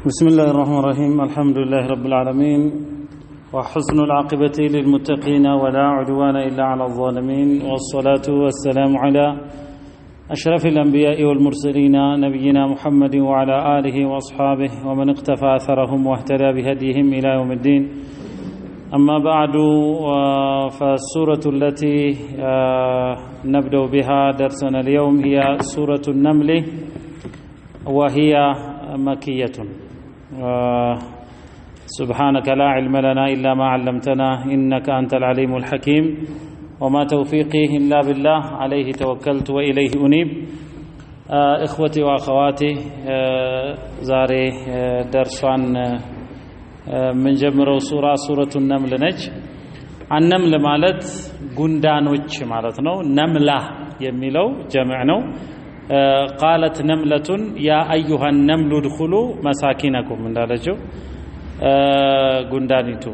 بسم الله الرحمن الرحيم الحمد لله رب العالمين وحسن العاقبة للمتقين ولا عدوان إلا على الظالمين والصلاة والسلام على أشرف الأنبياء والمرسلين نبينا محمد وعلى آله وأصحابه ومن اقتفى أثرهم واهتدى بهديهم إلى يوم الدين أما بعد فالسورة التي نبدأ بها درسنا اليوم هي سورة النمل وهي مكية سبحانك لا علم لنا إلا ما علمتنا إنك أنت العليم الحكيم وما توفيقي إلا بالله عليه توكلت وإليه أنيب إخوتي وأخواتي زاري درسان من جمرو سورة النمل نج النمل مالت قندانوش مالتنا نملة يميلو جمعنو قالت نملة يا أيها النمل ادخلوا مساكنكم من دالجو قندانيتو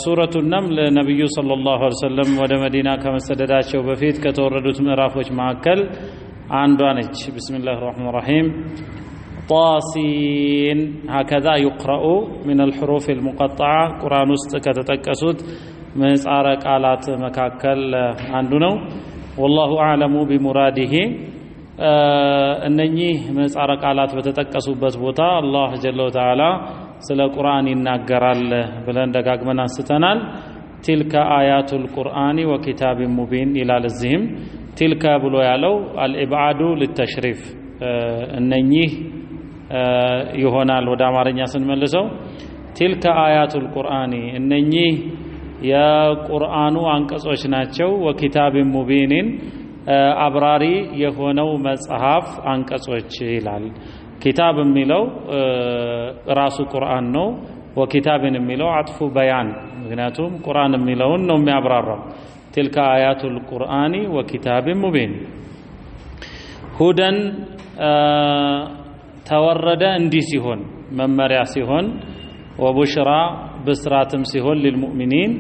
سورة النمل نبي صلى الله عليه وسلم ودى مدينة كما استدداتشو بفيت كتوردت مرافوش معكل عندوانج بسم الله الرحمن الرحيم طاسين هكذا يقرأ من الحروف المقطعة قرآن استكتتكسود مسعرك آلات مكاكل عندنا والله أعلم بمراده እነኚህ መጻረ ቃላት በተጠቀሱበት ቦታ አላህ ጀለ ወተዓላ ስለ ቁርአን ይናገራል ብለን ደጋግመን አንስተናል تلك آيات القرآن وكتاب مبين ይላል እዚህም تلك ብሎ ያለው الابعاد للتشريف እነኚህ ይሆናል ወደ አማርኛ ስንመልሰው تلك آيات القرآن እነኚህ የቁርአኑ አንቀጾች ናቸው وكتاب مبين አብራሪ የሆነው መጽሐፍ አንቀጾች ይላል ኪታብ የሚለው ራሱ ቁርአን ነው ወኪታብን የሚለው አጥፉ በያን ምክንያቱም ቁርአን የሚለውን ነው የሚያብራራው تلك آيات القرآن وكتاب مبين ሁደን ተወረደ እንዲህ ሲሆን መመሪያ ሲሆን ወቡሽራ ብስራትም ሲሆን للمؤمنين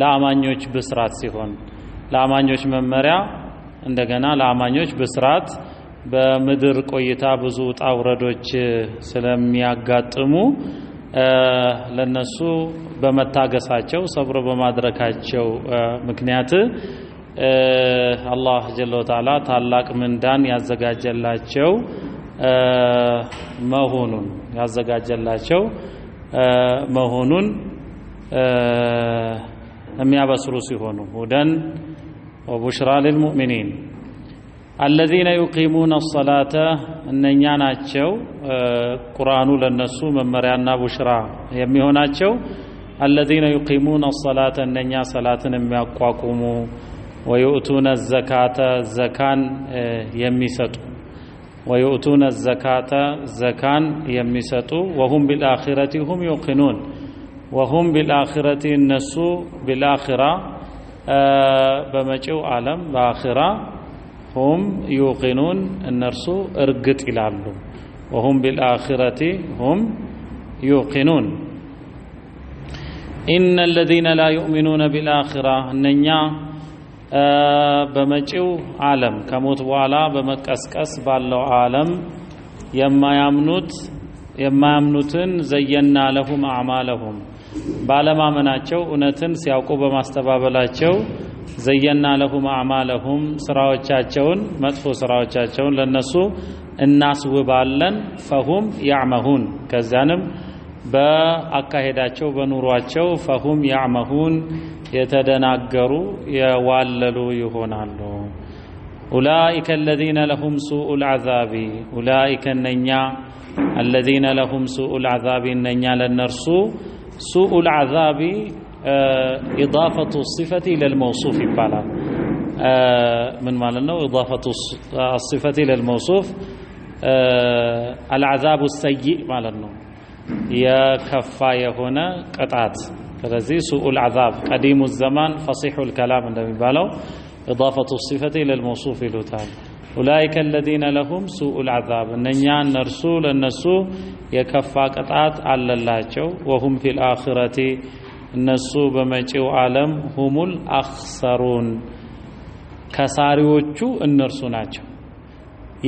ለአማኞች ብስራት ሲሆን ለአማኞች መመሪያ እንደገና ለአማኞች በስራት በምድር ቆይታ ብዙ ጣውረዶች ስለሚያጋጥሙ ለነሱ በመታገሳቸው ሰብሮ በማድረካቸው ምክንያት አላህ ጀለ ወተዓላ ታላቅ ምንዳን ያዘጋጀላቸው መሆኑን የሚያበስሩ ሲሆኑ ሁደን وبشرى للمؤمنين الذين يقيمون الصلاة እነኛ ናቸው ቁርአኑ ለነሱ መመሪያና ቡሽራ የሚሆናቸው الذين يقيمون الصلاة እነኛ ሰላትን የሚያቋቁሙ ويؤتون الزكاة زكان የሚሰጡ ويؤتون الزكاة زكان የሚሰጡ وهم بالآخرة هم يوقنون وهم بالآخرة الناس بالآخرة በመጪው ዓለም በአኺራ هم يوقنون እነርሱ እርግጥ ይላሉ وهم بالآخرة هم يوقنون إن الذين لا يؤمنون بالآخرة እነኛ በመጪው ዓለም ከሞት በኋላ በመቀስቀስ ባለው ዓለም የማያምኑትን ዘየና ለሁም አዕማለሁም ባለማመናቸው እነትን ሲያውቁ በማስተባበላቸው ዘየና ለሁም አዕማለሁም ስራዎቻቸውን መጥፎ ስራዎቻቸውን ለነሱ እናስውባለን فهم يعمهون ከዛንም በአካሄዳቸው በኑሯቸው فهم يعمهون የተደናገሩ የዋለሉ ይሆናሉ أولئك الذين لهم سوء العذاب أولئك النኛ الذين لهم سوء العذاب النኛ ለነርሱ سوء العذاب إضافة الصفة إلى الموصوف يبالغ من مالنا إضافة الصفة إلى الموصوف العذاب السيء مالنا يا كفاية هنا قطعت فلذي سوء العذاب قديم الزمان فصيح الكلام عندما يبالغ إضافة الصفة إلى الموصوف لتال أولئك الذين لهم سوء العذاب النيان نرسول النسو يكفى قطعت على الله وهم في الآخرة النسو بمجيو عالم هم الأخسرون كساريوچو النرسو ناچو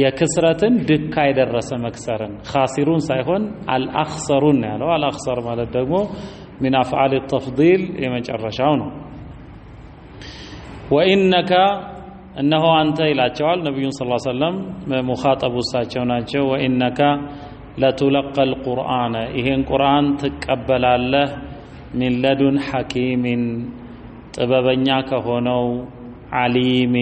የክስረትን ድካ የደረሰ መክሰርን ኻሲሩን ሳይሆን አልአኽሰሩን ያለው አልአኽሰር ማለት ደግሞ من أفعال التفضيل የመጨረሻው ነው وإنك أنه أنت إلى جوال نبي صلى الله عليه وسلم مخاطب እሳቸው ናቸው وإنك لتلقى القرآن ይሄን ቁርአን ትቀበላለህ من لدن حكيم ጥበበኛ ከሆነው عليم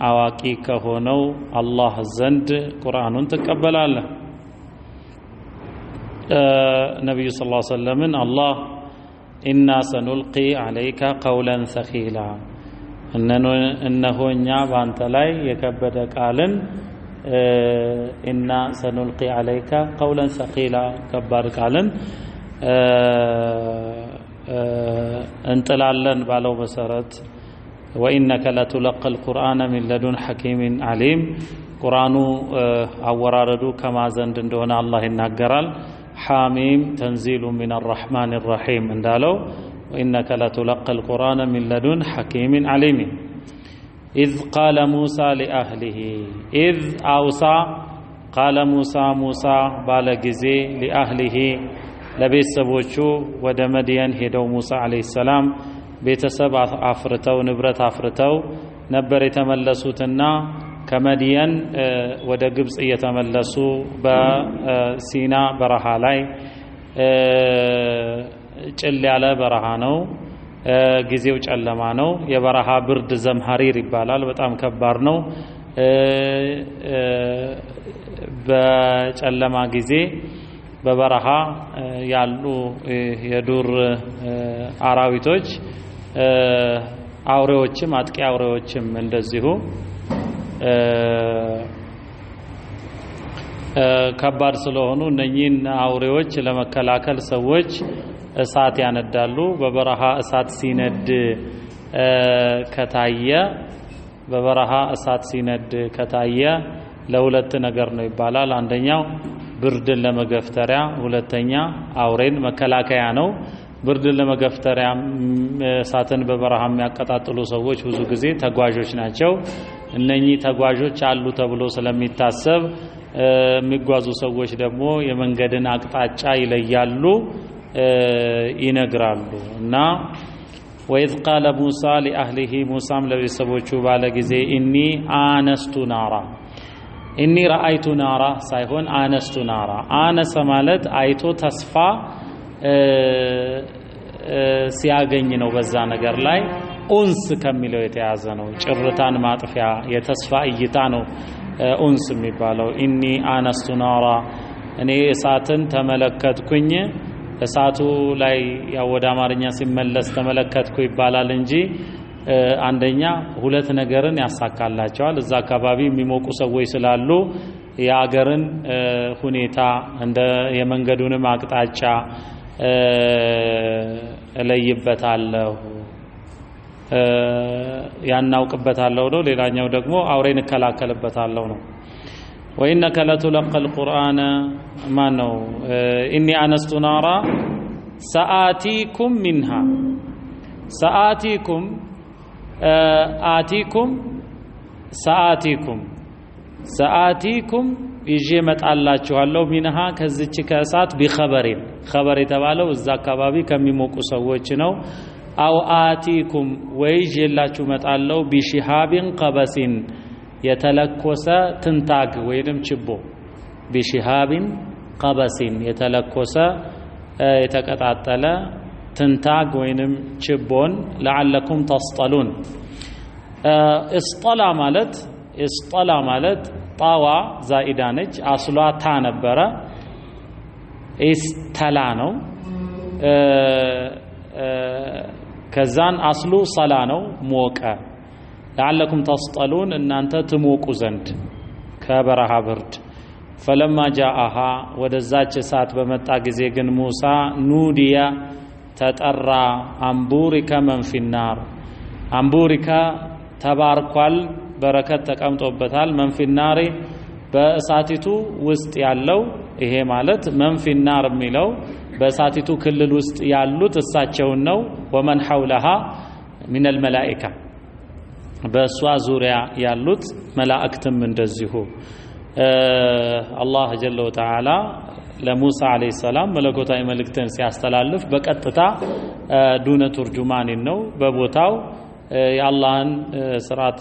አዋቂ ከሆነው አላህ ዘንድ ቁርአኑን ትቀበላለህ ነብዩ ሰለላሁ ዐለይሂ ወሰለም አላህ إنا سنلقي عليك قولا ثقيلا إنه እኛ ባንተ ላይ የከበደ ቃልን إنا سنلقي عليك قولا ثقيلا ከባድ ቃልን እንጥላለን ባለው መሰረት وإنك لتلقى القرآن من لدن حكيم عليم ቁርአኑ አወራረዱ ከማ ዘንድ እንደሆነ አላህ ይናገራል حاميم تنزيل من الرحمن الرحيم اندالو وإنك لتلقى القرآن من لدن حكيم عليم إذ قال موسى لأهله إذ أوصى قال موسى بالغزي لأهله لبيتسبوچو ودمدين هدو موسى عليه السلام بيتسب አፍርተው ንብረት አፍርተው ነበር የተመለሱትና ከመዲያን ወደ ግብጽ እየተመለሱ በሲና በረሃ ላይ ጭል ያለ በረሃ ነው ጊዜው ጨለማ ነው የበረሃ ብርድ ዘምሐሪር ይባላል በጣም ከባድ ነው በጨለማ ጊዜ በበረሃ ያሉ የዱር አራዊቶች አውሬዎችም አጥቂ አውሬዎችም እንደዚሁ ከባድ ስለሆኑ እነኚህን አውሬዎች ለመከላከል ሰዎች እሳት ያነዳሉ በበረሃ እሳት ሲነድ ከታየ ለሁለት ነገር ነው ይባላል አንደኛው ብርድን ለመገፍተሪያ ሁለተኛ አውሬን መከላከያ ነው ብርድን ለመገፍተሪያ እሳትን በበረሃ የሚያቀጣጥሉ ሰዎች ብዙ ጊዜ ተጓዦች ናቸው እነኚህ ተጓዦች አሉ ተብሎ ስለሚታሰብ የሚጓዙ ሰዎች ደግሞ የመንገድን አቅጣጫ ይለያሉ ይነግራሉ እና وإذ قال موسى لأهله موسى ለቤተሰቦቹ ባለ ጊዜ إني آنست نارا إني رأيت نارا ሳይሆን آنست نارا آنس ማለት አይቶ ተስፋ ሲያገኝ ነው በዛ ነገር ላይ ኡንስ ከሚለው የተያዘ ነው ጭርታን ማጥፊያ የተስፋ እይታ ነው ኡንስ የሚባለው ኢኒ አነስቱ ናራ እኔ እሳትን ተመለከትኩኝ እሳቱ ላይ ያው ወደ አማርኛ ሲመለስ ተመለከትኩ ይባላል እንጂ አንደኛ ሁለት ነገርን ያሳካላቸዋል እዛ አካባቢ የሚሞቁ ሰዎች ስላሉ የአገርን ሁኔታ እንደ የመንገዱንም አቅጣጫ እለይበታለሁ ያናውቅበታለሁ ነው ሌላኛው ደግሞ አውሬን እከላከልበታለሁ ነው وإنك لتلقى القرآن ما نو إني آنست نارا سآتيكم منها سآتيكم يجي መጣላችኋለሁ منها ከዚች ከእሳት بخبرين خبر የተባለው እዛ አካባቢ ከሚሞቁ ሰዎች ነው አው አቲኩም ወይጅላችሁ መጣለው بشهاب قبس የተለኮሰ ትንታግ ወይንም ችቦ بشهاب قبس የተለኮሰ የተቀጣጠለ ትንታግ ወይንም ችቦን لعلكم تصطلون اسطلا ማለት ጣዋ ዛኢዳ ነች አስሏ ታ ነበረ ኢስተላ ነው ከዛን አስሉ ሰላ ነው ሞቀ لعلكم تصطلون እናንተ ትሞቁ ዘንድ ከበረሃ ብርድ فلما جاءها ወደዛች እሳት በመጣ ጊዜ ግን ሙሳ ኑዲያ ተጠራ አንቡሪካ መን ፊናር አንቡሪካ ተባርኳል በረከት ተቀምጦበታል መን ፊናሪ በእሳቲቱ ውስጥ ያለው ይሄ ማለት መን ፊናር የሚለው በእሳቲቱ ክልል ውስጥ ያሉት እሳቸው ነው ወመን حولها من الملائكه በሷ ዙሪያ ያሉት መላእክትም እንደዚሁ አላህ ጀለ ወተዓላ ለሙሳ አለይሂ ሰላም መለኮታዊ መልእክትን ሲያስተላልፍ በቀጥታ ዱነ ቱርጁማን ነው በቦታው የአላህን ስርዓት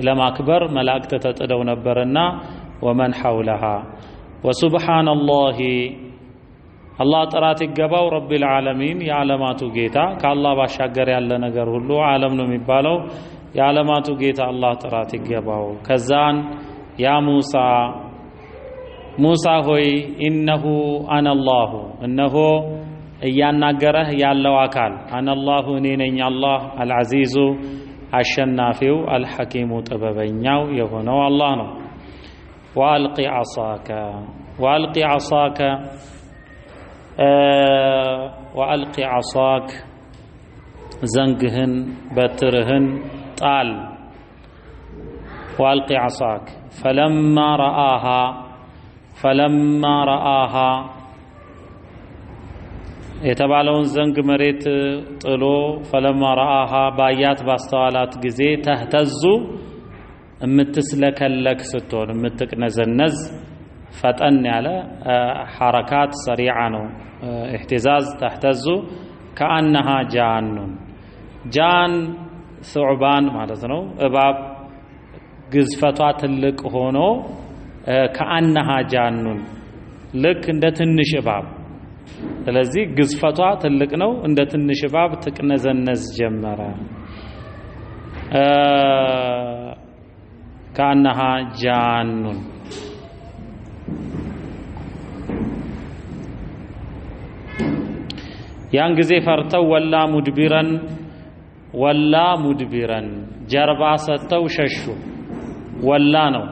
ለማክበር መላእክት ተጥደው ነበርና ወመን ሐውለሃ ወሱብሃንአላሂ አላህ ጥራት ይገባው ረቢል ዓለሚን የዓለማቱ ጌታ ከአላህ ባሻገር ያለ ነገር ሁሉ ዓለም ነው የሚባለው የዓለማቱ ጌታ አላህ ጥራት ይገባው ከዛን ያ ሙሳ ሆይ ኢነሁ አነላሁ እነሆ እያናገረህ ያለው አካል አነላሁ እኔ ነኝ አላህ አልዓዚዙ አሸናፊው አልሐኪሙ ጥበበኛው የሆነው አላህ ነው ወአልቂ ዓሳከ ዘንግህን በትርህን ጣል ወአልቂ ዓሳከ ፈለማ ረአሃ የተባለውን ዘንግ መሬት ጥሎ ፈለማ ረአሃ ባያት ባስተዋላት ጊዜ ተህተዙ እምትስለከለክ ስትሆን እምትቅነዘነዝ ፈጠን ያለ ሐረካት ሰሪዓ ነው اهتزاز ተህተዙ ከአነሃ ጃን ثعبان ማለት ነው እባብ ግዝፈቷ ትልቅ ሆኖ ከአነሃ ጃኑን ልክ እንደ ትንሽ እባብ ስለዚህ ግዝፈቷ ትልቅ ነው እንደ ትንሽ እባብ ትቅነዘነዝ ጀመረ ከአነሃ ጃኑን ያን ጊዜ ፈርተው ወላ ሙድቢረን ጀርባ ሰጥተው ሸሹ ወላ ነው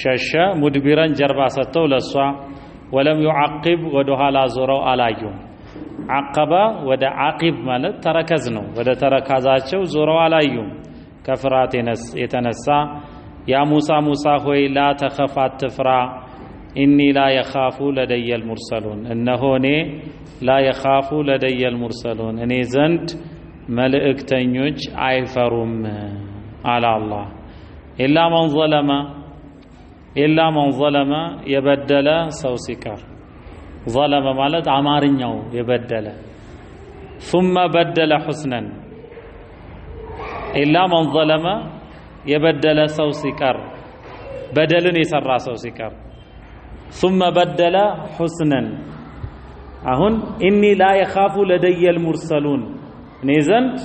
ሸሸ ሙድቢረን ጀርባ ሰጥተው ለሷ ወለም يعقب ወደ ኋላ ዞረው አላዩም عقبه ወደ عقب ማለት ተረከዝ ነው ወደ ተረካዛቸው ዞረው አላዩም ከፍርሃት የተነሳ ያ ሙሳ ሆይ ላ ተኸፍ አትፍራ ኢኒ ላ የኻፉ ለደየል ሙርሰሉን እነሆ እኔ ላ የኻፉ ለደየል ሙርሰሉን እኔ ዘንድ መልእክተኞች አይፈሩም አለ አላህ ኢላ መን ዘለመ የበደለ ሰው ሲቀር ዘለመ ማለት አማርኛው የበደለ ثم بدل حسنا ኢላ መን ዘለመ የበደለ ሰው ሲቀር በደልን የሰራ ሰው ሲቀር ثم بدل حسنا አሁን ኢኒ ላ የኻፉ ለደየል ሙርሰሉን እኔ ዘንድ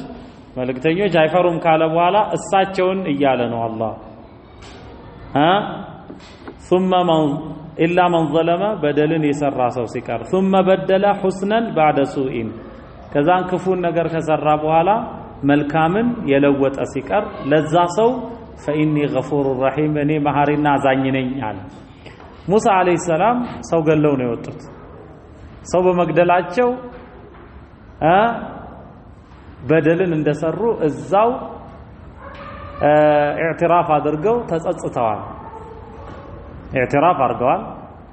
መልእክተኞች አይፈሩም ካለ በኋላ እሳቸውን እያለ ነው አላህ ثم إلا من ظلم بدلن يسرى ሰው ሲቀር ثم بدل حسنا بعد سوء ከዛን ክፉን ነገር ከሰራ በኋላ መልካምን የለወጠ ሲቀር ለዛ ሰው فإني غفور رحيم እኔ መሐሪና አዛኝ ነኝ አለ ሙሳ አለይሂ ሰላም ሰው ገለው ነው የወጡት ሰው በመግደላቸው በደልን እንደሰሩ እዛው ኢዕትራፍ አድርገው ተጸጽተዋል ኢዕትራፍ አድርገዋል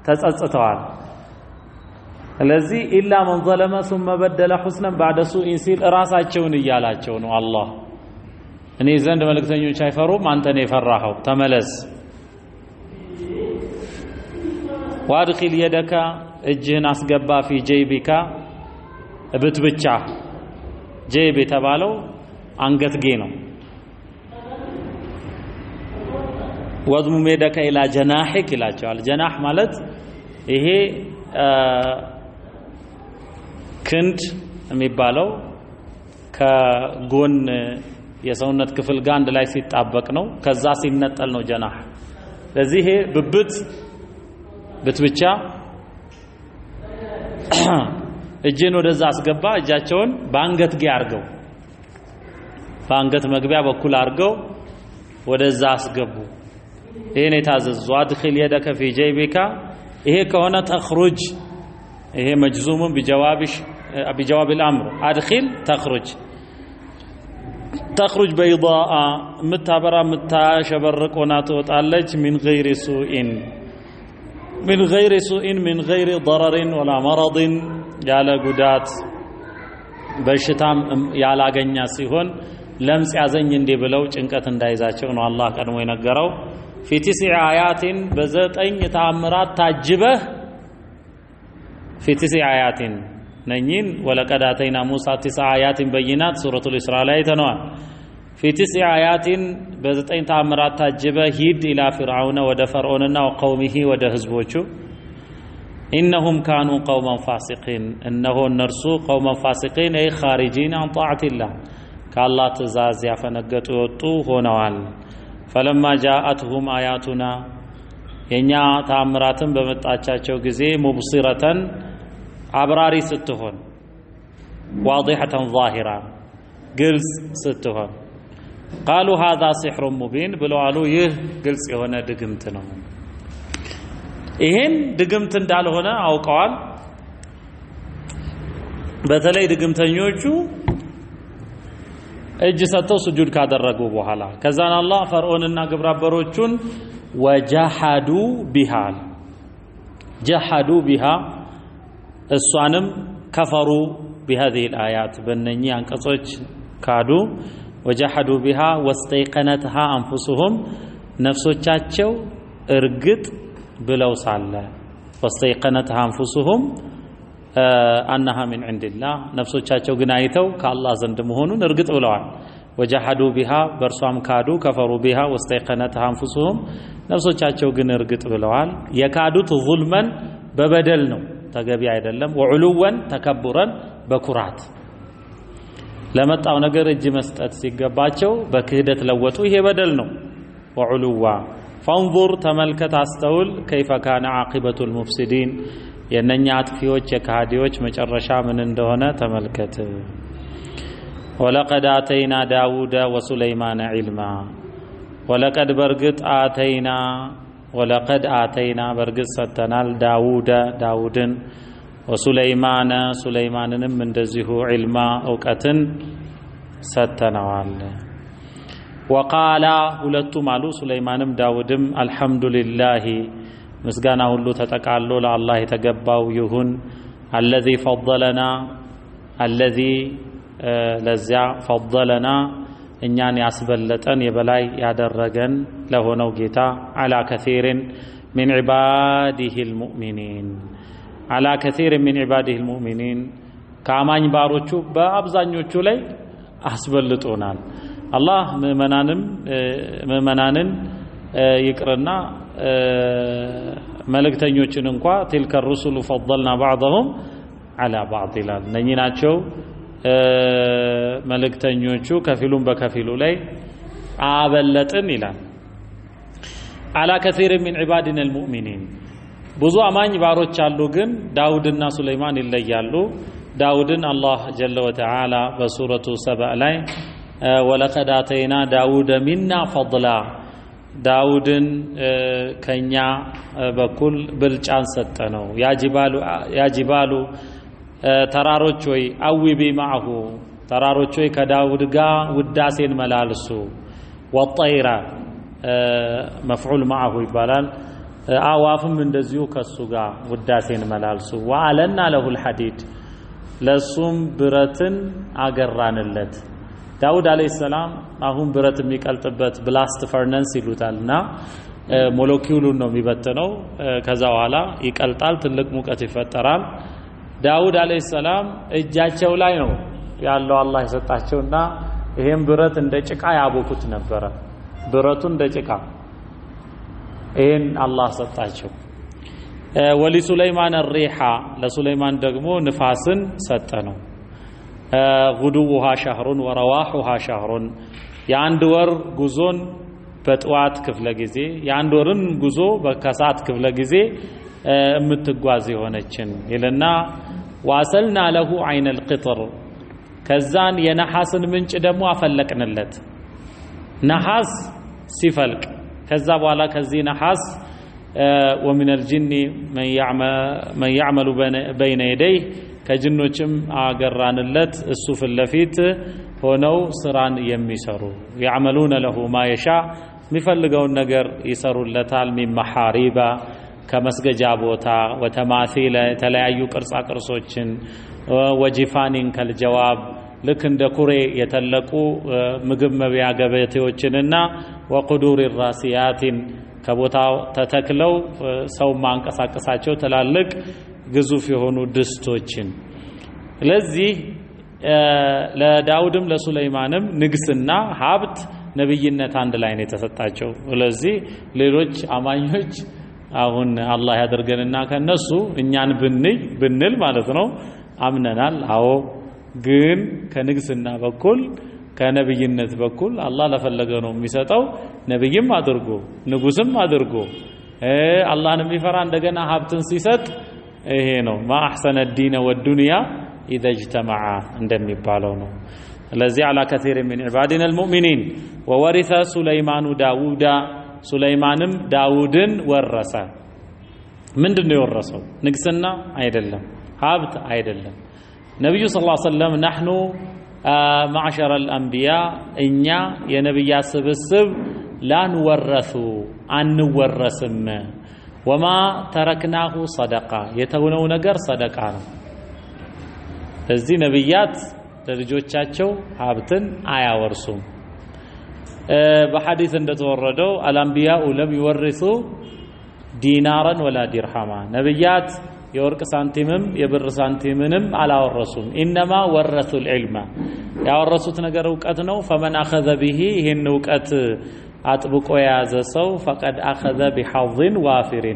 ተጸጽተዋል ስለዚህ ኢላ መን ظلم ثم بدل حسنا بعد سوء ሲል ራሳቸውን እያላቸው ነው አላህ እኔ ዘንድ መልእክተኞች አይፈሩም አንተ ነህ የፈራኸው ተመለስ وادخل يدك እጅህን አስገባ في جيبك ብትብቻ ጀይብ የተባለው አንገትጌ ነው ወድሙ ሜደከ ኢላ ጀናሂክ ይላቸዋል ጀናህ ማለት ይሄ ክንድ የሚባለው ከጎን የሰውነት ክፍል ጋር አንድ ላይ ሲጣበቅ ነው ከዛ ሲነጠል ነው ጀናህ ስለዚህ ይሄ ብትብቻ እጅን ወደዛ አስገባ እጃቸውን በአንገትጌ አርገው በአንገት መግቢያ በኩል አርገው ወደዛ አስገቡ ይሄን የታዘዙ አድኺል يدك في جيبك ይሄ ከሆነ ተخرج ይሄ መጅዙም بجواب الامر ادخل تخرج بيضاء متابرا متشبرق ሆና ትወጣለች من غير سوء من غير ضرر ولا مرض ያለ ጉዳት በሽታም ያላገኛ ሲሆን ለምጽ ያዘኝ እንደ ብለው ጭንቀት እንዳይዛቸው ነው አላህ ቀድሞ የነገረው في 9 آيات بزطኝ ተአምራት ታጅበህ في 9 آيات ነኝን ولقد آتينا موسى 9 آيات بينات سورة الإسراء ላይ ተነዋል في 9 آيات በዘጠኝ ተአምራት ታጅበህ ሂድ إلى فرعون ወደ ፈርዖንና وقومه ወደ ህዝቦቹ إنهم كانوا قوما فاسقين إنه النرسو قوما فاسقين أي خارجين عن طاعة الله كالله تزاز يفنقت وطو هونوال فلما جاءتهم آياتنا ينيا تأمرات بمتأچاچو غزي مبصرة عبراري ستهون واضحة ظاهرة قلس ستهون قالوا هذا سحر مبين بلوالو يه قلس يهونا دقمتنا ይሄን ድግምት እንዳልሆነ አውቀዋል በተለይ ድግምተኞቹ እጅ ሰጥተው ስጁድ ካደረጉ በኋላ ከዛን አላህ ፈርዖንና ግብረአበሮቹን ወጀሐዱ ቢሃ ጀሐዱ ቢሃ እሷንም ከፈሩ بهذه الآيات በእነኚህ አንቀጾች ካዱ ወጀሐዱ ቢሃ ወስተይቀነትሃ አንፉሱሁም ነፍሶቻቸው እርግጥ بلو صالة واستيقنتها أنفسهم أنها من عند الله نفسه تشاچو غنايتو كالله زند مهونون ارغط بلوان وجحدوا بها برسوام كادو كفروا بها واستيقنتها أنفسهم نفسه تشاچو غن ارغط بلوان يكادوت ظلما ببدل ነው ተገቢ አይደለም وعلوا تكبرا بكرات ለመጣው ነገር እጅ መስጠት ሲገባቸው በክህደት ለወጡ ይሄ በደል ነው وعلوا فانظر تملكت استول كيف كان عاقبة المفسدين የነኛ አጥፊዎች የካዲዎች መጨረሻ ምን እንደሆነ ተመልከት ولقد آتينا داوود وسليمان علما ولقد برغت آتينا برغت ሰጠናል ዳውድን وسليمانንም እንደዚሁ علما ዕውቀትን ሰጠናዋል وقال ሁለቱም አሉ ሱለይማንም ዳውድም አልহামዱሊላህ ምስጋና ሁሉ ተጠቃሎ ለአላህ የተገባው ይሁን الذي ለዚያ فضلنا እኛን ያስበለጠን የበላይ ያደረገን ለሆነው ጌታ على كثير من عباده المؤمنين على كثير من عباده المؤمنين ከአማኝ ባሮቹ በአብዛኞቹ ላይ አስበልጦናል الله ምእመናንን ይቅርና መልእክተኞችን እንኳን تلك الرسل فضلنا بعضهم على بعض ይላል እነኚህ ናቸው መልእክተኞቹ ከፊሉን በከፊሉ ላይ አበለጥን ይላል على كثير من عبادنا المؤمنين ብዙ አማኝ ባሮች አሉ ግን ዳውድና ሱለይማን ይለያሉ ዳውድን አላህ ጀለ ወተዓላ በሱረቱ ሰበእ ላይ ولقد آتينا داود منا فضلا داودن كنيا بكل بلچان ሰጠነው يا جبال ተራሮች ሆይ አውቢ معه ተራሮች ሆይ ከዳውድ ጋር ውዳሴን መላልሱ والطير مفعول معه ይባላል አዋፍም እንደዚሁ ከሱ ጋር ውዳሴን መላልሱ وعلنا له الحديد ለሱም ብረትን አገራንለት ዳውድ አለይሂ ሰላም አሁን ብረት የሚቀልጥበት ብላስት ፈርነንስ ይሉታልና ሞለኪውሉን ነው የሚበተነው ከዛ በኋላ ይቀልጣል ትልቅ ሙቀት ይፈጠራል ዳውድ አለይሂ ሰላም እጃቸው ላይ ነው ያለው አላህ የሰጣቸውና ይሄን ብረት እንደ ጭቃ ያቦኩት ነበር ብረቱ እንደ ጭቃ ይሄን አላህ ሰጣቸው ወሊሱለይማን الريحة ለሱለይማን ደግሞ ንፋስን ሰጠነው غدوها شهر ورواحها شهر የአንድ ወር ጉዞን በጥዋት ክፍለ ጊዜ የአንድ ወርን ጉዞ በከሳት ክፍለ ጊዜ የምትጓዝ የሆነችን ይልና ዋሰልና له عين القطر ከዛን የነሐስን ምንጭ ደግሞ አፈለቅንለት ነሐስ ሲፈልቅ ከዛ በኋላ ከዚህ ነሐስ ومن الجن من يعمل بين يديه ከጅኖችም አገራንለት እሱ ፍለፊት ሆነው ስራን የሚሰሩ يعملون له ما يشاء የሚፈልገውን ነገር ይሰሩለታል من محاريب ከመስገጃ ቦታ وتماثيل የተለያዩ ቅርጻ ቅርጾችን وجفان كالجواب ልክ እንደ ኩሬ የተለቁ ምግብ መብያ ገበቴዎችንና وقدور الراسيات ከቦታው ተተክለው ሰው ማንቀሳቀሳቸው ትላልቅ ግዙፍ የሆኑ ድስቶችን ስለዚህ ለዳውድም ለሱለይማንም ንግስና ሀብት ነብይነት አንድ ላይ ነው የተሰጣቸው ስለዚህ ሌሎች አማኞች አሁን አላህ ያደርገንና ከነሱ እኛን ብንል ማለት ነው አምነናል አዎ ግን ከንግስና በኩል ከነብይነት በኩል አላህ ለፈለገው ነው የሚሰጠው ነብይም አድርጎ ንጉስም አድርጎ አላህን የሚፈራ እንደገና ሀብትን ሲሰጥ ይሄ ነው ማ አህሰነ الدين والدنيا اذا اجتمع እንደሚባለው ነው ስለዚህ على كثير من عبادنا المؤمنين وورث سليمان داوود سليمانم داوودን ወረሰ ምንድነው የወረሰው ንግስና አይደለም ሀብት አይደለም ነብዩ ሰለላሁ ዐለይሂ ወሰለም نحن معشر الانبياء እኛ የነብያት ስብስብ ላንወረሱ አንወረስም وما تركناه صدقه የተውነው ነገር ሰደቃ ነው እዚህ ነብያት ለልጆቻቸው ሀብትን አያወርሱም በሐዲስ እንደተወረደው الانبياء لم يورثوا دينارا ولا درهما ነብያት የወርቅ ሳንቲምም የብር ሳንቲምንም አላወረሱም انما ورثوا العلم ያወረሱት ነገር ዕውቀት ነው فمن اخذ به ይሄን ዕውቀት አጥብቆ የያዘ ሰው فقد اخذ بحظ وافر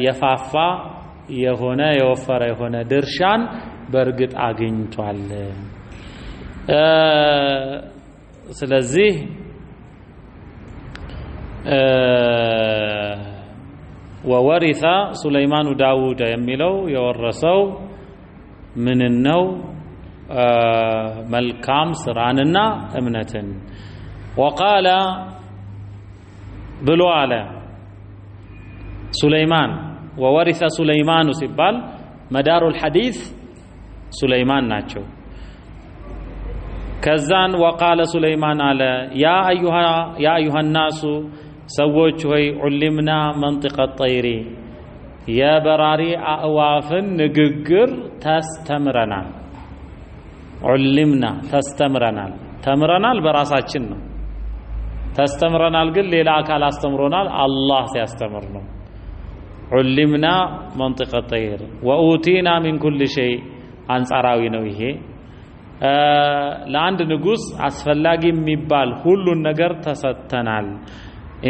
የፋፋ የሆነ የወፈረ የሆነ ድርሻን በርግጥ አግኝቷል ስለዚህ وورث سليمان داوود የሚለው የወረሰው ምን ነው መልካም ስራንና እምነትን وقال ብሎ አለ سليمان وورث سليمان ሲባል مدار الحديث سليمان ናቸው ከዛን وقال سليمان አለ يا ايها الناس ሰዎች ሆይ ዑልምና መንጥቀ الطير የበራሪ አእዋፍን ንግግር ተስተምረናል ዑልምና ተስተምረናል ተምረናል በራሳችን ነው ተስተምረናል ግን ሌላ አካል አስተምሮናል አላህ ሲያስተምር ነው ዑልምና መንጥቀ الطير وأوتينا من كل شيء አንጻራዊ ነው ይሄ ለአንድ ንጉስ አስፈላጊ የሚባል ሁሉን ነገር ተሰጥተናል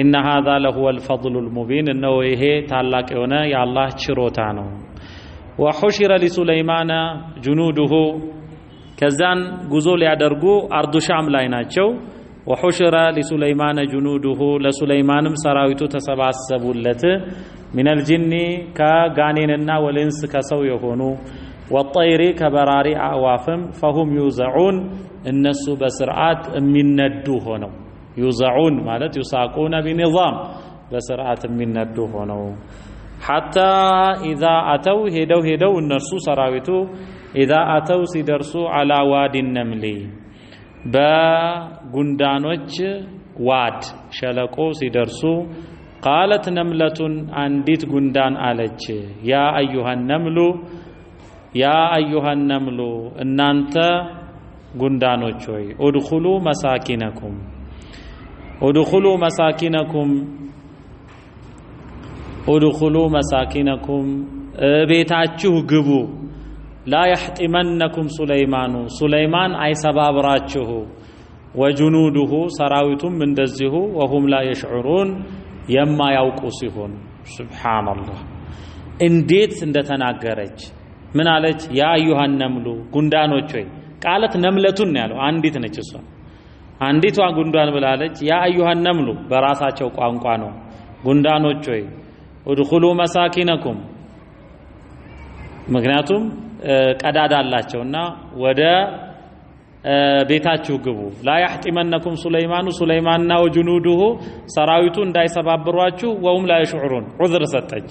إن هذا له الفضل المبين إنه إيه تعلق هنا يا الله شروتانه وحشر لسليمان جنوده كزان جزول يدرجو أرض شام لايناتشو وحشر لسليمان جنوده لسليمان سراويته تسبع السبولة من الجن كجانيننا والإنس كسو يهونو والطير كبراري أعوافم فهم يوزعون الناس بسرعات من ندوهنو يوزعون مالت يساقون بنظام بسرعة من ندوهنو حتى إذا أتوا هدو النرسو سراويتو إذا أتوا سيدرسوا على واد النمل بغندانوچ واد شلقو سيدرسوا قالت نملة عنديت غندان عليك يا أيها النمل እናንተ غندانوچ ሆይ ادخلوا مساكنكم ቤታችሁ ግቡ لا يحطمنكم سليمان أي سبابراችሁ وجنوده سراويتم እንደዚሁ وهم لا يشعرون يما ያውቁ ሲሆን سبحان الله እንዴት እንደተናገረች ምን አለች ያ ايها النمل ጉንዳኖች ሆይ ቃለት ነምለቱን ነው ያለው አንዲት ነች እሷ አንዲቷ ጉንዳን ብላለች ያ ايها النمل በራሳቸው ቋንቋ ነው ጉንዳኖች ሆይ ادخلوا مساكنكم ምክንያቱም ቀዳዳ አላቸውና ወደ ቤታችሁ ግቡ لا يحطمنكم سليمان وجنوده ሰራዊቱ እንዳይሰባብሯችሁ وهم لا يشعرون عذر ሰጠች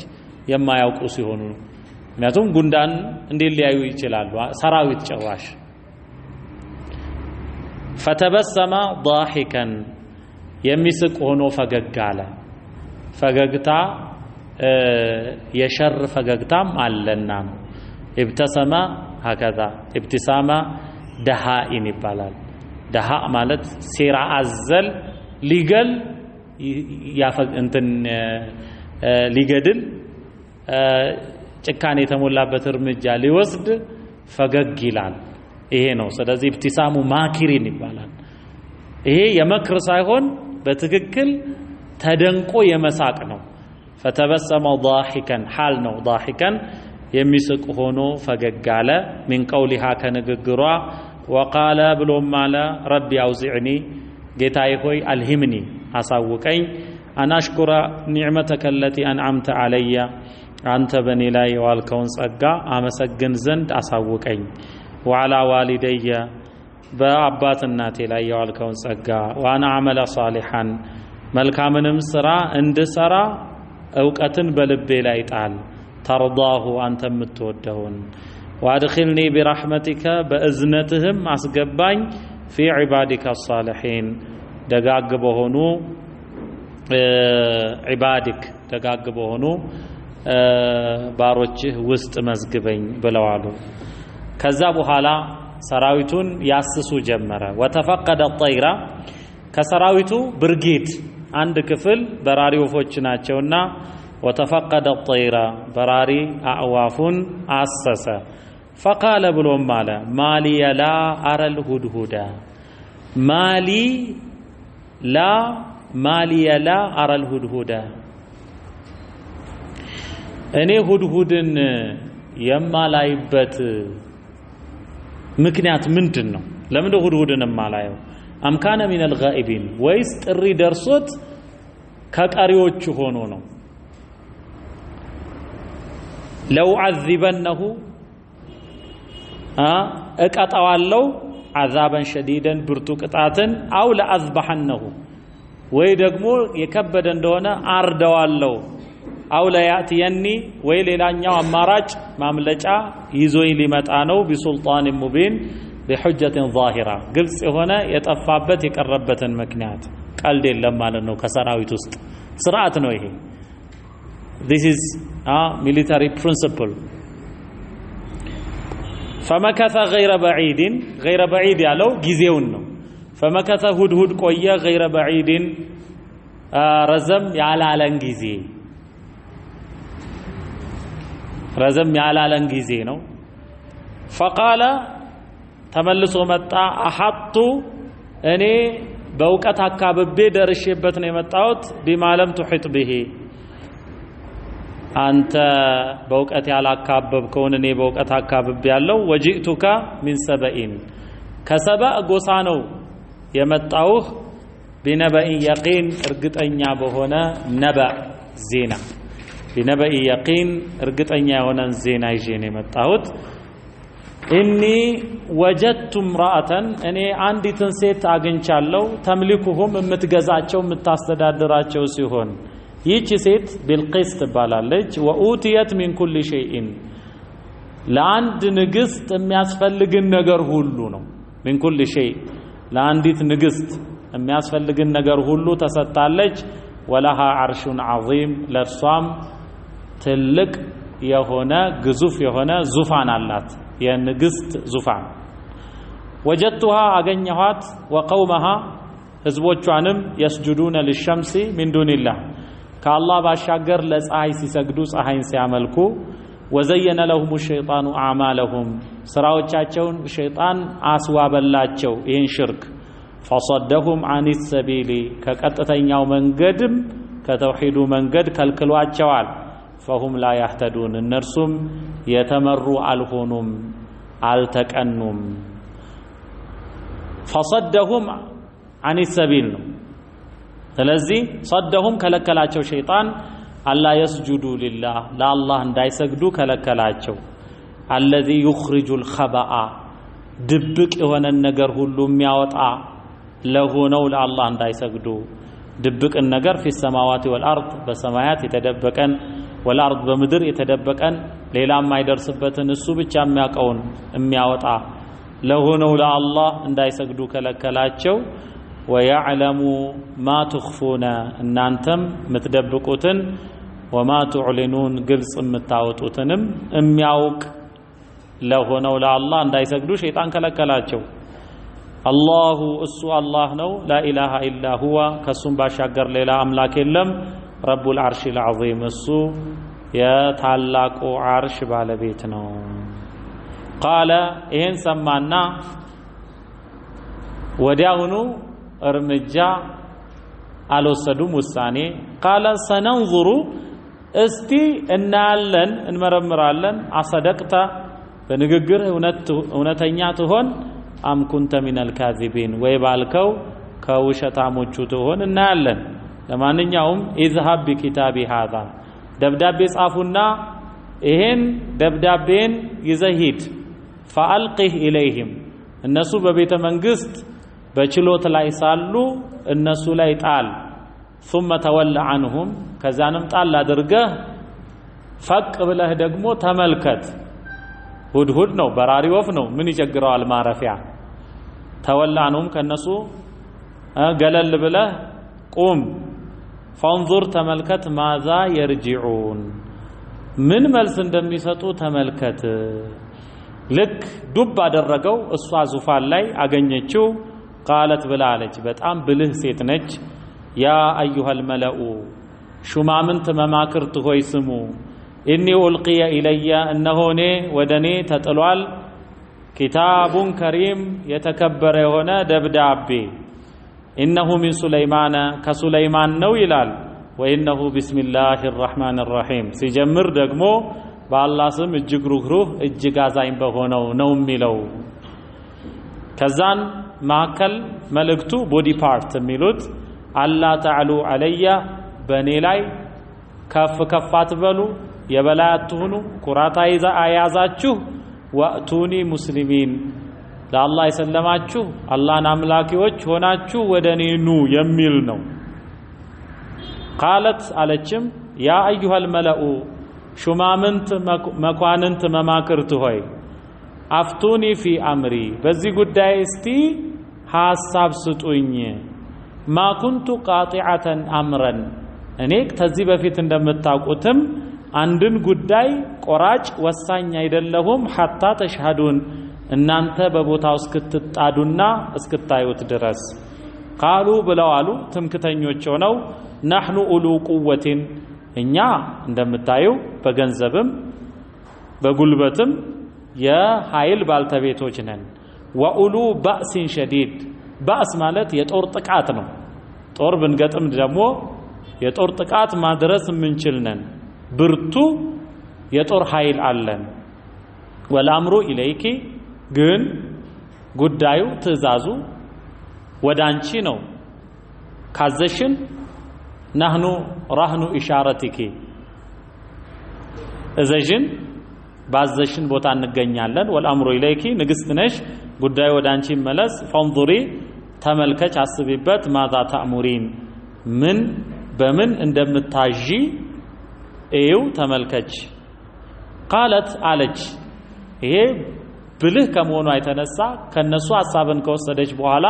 የማያውቁ ሲሆኑ ምክንያቱም ጉንዳን እንዴት ሊያዩ ይችላሉ ሰራዊት ጨዋሽ فتبسم ضاحكا የሚስቅ ሆኖ ፈገግ አለ ፈገግታ የሸር ፈገግታም አለና ابتسم هكذا ابتسامه دهاء ይባላል ደሃ ማለት ሴራ አዘል ሊገል እንትን ሊገድል ጭካኔ የተሞላበት እርምጃ ሊወስድ ፈገግ ይላል። ይሄ ነው። ስለዚህ ኢብቲሳሙ ማኪሪን ይባላል። ይሄ የመክር ሳይሆን በትክክል ተደንቆ የመሳቅ ነው። ፈተበሰመ ضاحكا حال ነው ضاحكا የሚስቅ ሆኖ ፈገግ አለ። من قولها ከንግግሯ وقال ብሎም አለ ረቢ አውዚዕኒ ጌታዬ ሆይ አልሂምኒ አሳውቀኝ አናሽኩረ ኒዕመተከ التي أنعمت علي አንተ በኔ ላይ የዋልከውን ጸጋ አመሰግን ዘንድ አሳውቀኝ وعلى والدي በአባት እናቴ ላይ የዋልከውን ጸጋ ዋና አመለ ሷሊሐን መልካምንም ስራ እንድሰራ ዕውቀትን በልቤ ላይ ጣል ተርዳሁ አንተ የምትወደውን ወአድኺልኒ برحمتك በእዝነትህም አስገባኝ في عبادك الصالحين ደጋግ በሆኑ عبادك ደጋግ በሆኑ ባሮችህ ውስጥ መዝግበኝ ብለዋሉ። ከዛ በኋላ ሰራዊቱን ያስሱ ጀመረ። ወተፈቀደ الطير ከሰራዊቱ ብርጌድ አንድ ክፍል በራሪ ወፎች ናቸውና ወተፈቀደ الطير በራሪ አዕዋፉን አሰሰ። فقال ብሎም አለ ማሊ ላ አረ الهدهد ማሊ ላ አረ الهدهد እኔ ሁድሁድን የማላይበት ምክንያት ምንድነው? ለምን ሁድሁድን የማላየው? አምካነ ሚነል ጋኢቢን ወይስ ጥሪ ደርሶት ከቀሪዎቹ ሆኖ ነው? ለው አዚበነሁ እቀጣዋለሁ አዛበን ሸዲደን ብርቱ ቅጣትን አው ለአዝበሐነሁ ወይ ደግሞ የከበደ እንደሆነ አርደዋለሁ አው ለያእቲየኒ ወይ ሌላኛው አማራጭ ማምለጫ ይዞኝ ሊመጣ ነው ቢሱልጣን ሙቢን በሁጀትን ዛሂራ ግልጽ የሆነ የጠፋበት የቀረበትን ምክንያት ቀልድ የለም ማለት ነው። ከሰራዊት ውስጥ ስርዓት ነው ይሄ። this is a military principle فمكث غير بعيد ያለው ጊዜውን ነው። فمكث ሁድሁድ ቆየ غير بعيد ረዘም ያላለን ጊዜ ነው። فقال ተመልሶ መጣ አሐጡ እኔ በእውቀት አካብቤ ደርሼበት ነው የመጣሁት ቢማለም ትሒጥ به አንተ በእውቀት ያላካበብከውን እኔ በእውቀት አካብቤ ያለው ወጂእቱካ ሚን ሰበኢን ከሰበእ ጎሳ ነው የመጣሁህ ቢነበኢ የቂን እርግጠኛ በሆነ ነበእ ዜና ቢነበኢ የቂን እርግጠኛ የሆነን ዜና ይዤ ነው የመጣሁት። ኢኒ ወጀድቱ እምራአተን እኔ አንዲትን ሴት አግኝቻለሁ ተምሊኩሁም የምትገዛቸው የምታስተዳድራቸው ሲሆን ይህች ሴት ቢልቂስ ትባላለች። ወኡቲየት ሚን ኩል ሸይኢን ለአንድ ንግስት የሚያስፈልግን ነገር ሁሉ ነው። ሚን ኩል ሸይ ለአንዲት ንግስት የሚያስፈልግን ነገር ሁሉ ተሰጥታለች። ወለሃ ዓርሹን ዐዚም ለእርሷም ትልቅ የሆነ ግዙፍ የሆነ ዙፋን አላት የንግስት ዙፋን። ወጀድቱሃ አገኘኋት ወቀውመሃ ህዝቦቿንም የስጁዱነ ሊሸምሲ ሚን ዱኒላህ ከአላህ ባሻገር ለፀሐይ ሲሰግዱ ፀሐይን ሲያመልኩ ወዘየነ ለሁም ሸይጣኑ አዕማለሁም ስራዎቻቸውን ሸይጣን አስዋበላቸው ይህን ሽርክ ፈሰደሁም አን ሰቢሊ ከቀጥተኛው መንገድም ከተውሂዱ መንገድ ከልክሏቸዋል። ፈሁም ላ ያህተዱን እነርሱም የተመሩ አልሆኑም አልተቀኑም። ፈሰደሁም አን ሰቢል ነው። ስለዚህ ሰደሁም ከለከላቸው ሸይጣን አላ የስጁዱ ሊላህ ለአላህ እንዳይሰግዱ ከለከላቸው። አለዚ ዩኽሪጁል ኸበአ ድብቅ የሆነን ነገር ሁሉ የሚያወጣ ለሆነው ለአላህ እንዳይሰግዱ ድብቅን ነገር ፊ ሰማዋት ወልአርድ በሰማያት የተደበቀን ወልአርድ በምድር የተደበቀን ሌላም አይደርስበትን እሱ ብቻ የሚያውቀውን የሚያወጣ ለሆነው ለአላህ እንዳይሰግዱ ከለከላቸው። ወየዕለሙ ማ ትኽፉነ እናንተም የምትደብቁትን ወማ ትዕሊኑን ግልጽ የምታወጡትንም የሚያውቅ ለሆነው ለአላህ እንዳይሰግዱ ሸይጣን ከለከላቸው። አላሁ እሱ አላህ ነው ላኢላሃ ኢላ ሁወ ከሱም ባሻገር ሌላ አምላክ የለም ረቡል አርሺል ዐዚም እሱ የታላቁ አርሽ ባለቤት ነው ቃለ ይሄን ሰማና ወዲያውኑ እርምጃ አልወሰዱም ውሳኔ ቃለ ሰነንዙሩ እስቲ እናያለን እንመረምራለን አሰደቅተ በንግግር እውነተኛ ትሆን አም ኩንተ ሚነል ካዚቢን ወይ ባልከው ከውሸታሞቹ ትሆን እናያለን ለማንኛውም ኢዝሃብ ቢኪታቢ ሃዛ ደብዳቤ ጻፉና ይሄን ደብዳቤን ይዘሂድ ፈአልቂህ ኢለይሂም እነሱ በቤተ መንግስት በችሎት ላይ ሳሉ እነሱ ላይ ጣል ثم تولى عنهم ከዛንም ጣል አድርገህ ፈቅ ብለህ ደግሞ ተመልከት ሁድሁድ ነው በራሪ ወፍ ነው ምን ይቸግረዋል ማረፊያ ተወላ عنهم ከነሱ ገለል ብለህ ቁም فانظر ተመልከት ማዛ يرجعون ምን መልስ እንደሚሰጡ ተመልከት ልክ ዱብ አደረገው እሷ ዙፋን ላይ አገኘችው ቃለት ብላለች በጣም ብልህ ሴት ነች ያ አዩሃል መለኡ ሹማምንት መማክርት ሆይ ስሙ ኢኒ ኡልቂየ ኢለየ እነሆኔ ወደኔ ተጥሏል ኪታቡን ከሪም የተከበረ የሆነ ደብዳቤ ኢነሁ ሚን ሱለይማነ ከሱለይማን ነው ይላል ወኢነሁ ቢስሚላሂ الرحمن الرحيم ሲጀምር ደግሞ በአላህ ስም እጅግ ሩህሩህ እጅግ አዛኝ በሆነው ነው የሚለው ከዛን ማከል መልእክቱ ቦዲ ፓርት የሚሉት አላ ተዕሉ አለያ በኔ ላይ ከፍ ከፍ አትበሉ የበላይ አትሁኑ ኩራት አያዛችሁ ወአቱኒ ሙስሊሚን ለአላህ የሰለማችሁ አላህን አምላኪዎች ሆናችሁ ወደኔ ኑ የሚል ነው ቃለት አለችም ያ አዩሃል መለኡ ሹማምንት መኳንንት መማክርት ሆይ አፍቱኒ ፊ አምሪ በዚህ ጉዳይ እስቲ ሐሳብ ስጡኝ ማ ኩንቱ ቃጢዐተን አምረን እኔ ከዚህ በፊት እንደምታውቁትም አንድን ጉዳይ ቆራጭ ወሳኝ አይደለሁም ሐታ ተሽሃዱን እናንተ በቦታው እስክትጣዱና እስክታዩት ድረስ ቃሉ ብለዋሉ ትምክተኞች ሆነው نحن أولو قوة እኛ እንደምታዩ በገንዘብም በጉልበትም የኃይል ባልተቤቶች ነን ወኡሉ ባእሲን ሸዲድ ባእስ ማለት የጦር ጥቃት ነው ጦር ብንገጥም ደግሞ የጦር ጥቃት ማድረስ ምንችል ነን ብርቱ የጦር ኃይል አለን ወልአምሩ ኢለይኪ ግን ጉዳዩ ትእዛዙ ወዳንቺ ነው ካዘሽን نحن رهن إشارتك እዘዥን ባዘሽን ቦታ እንገኛለን ወልአምሩ ኢለይኪ ንግስት ነሽ ጉዳዩ ወዳንቺ መለስ ፈንዙሪ ተመልከች አስቢበት ማዛ ተእሙሪን ምን በምን እንደምታጂ እዩ ተመልከች ቃለት አለች ይሄ ብልህ ከመሆኑ አይተነሳ ከነሱ ሐሳብን ከወሰደች በኋላ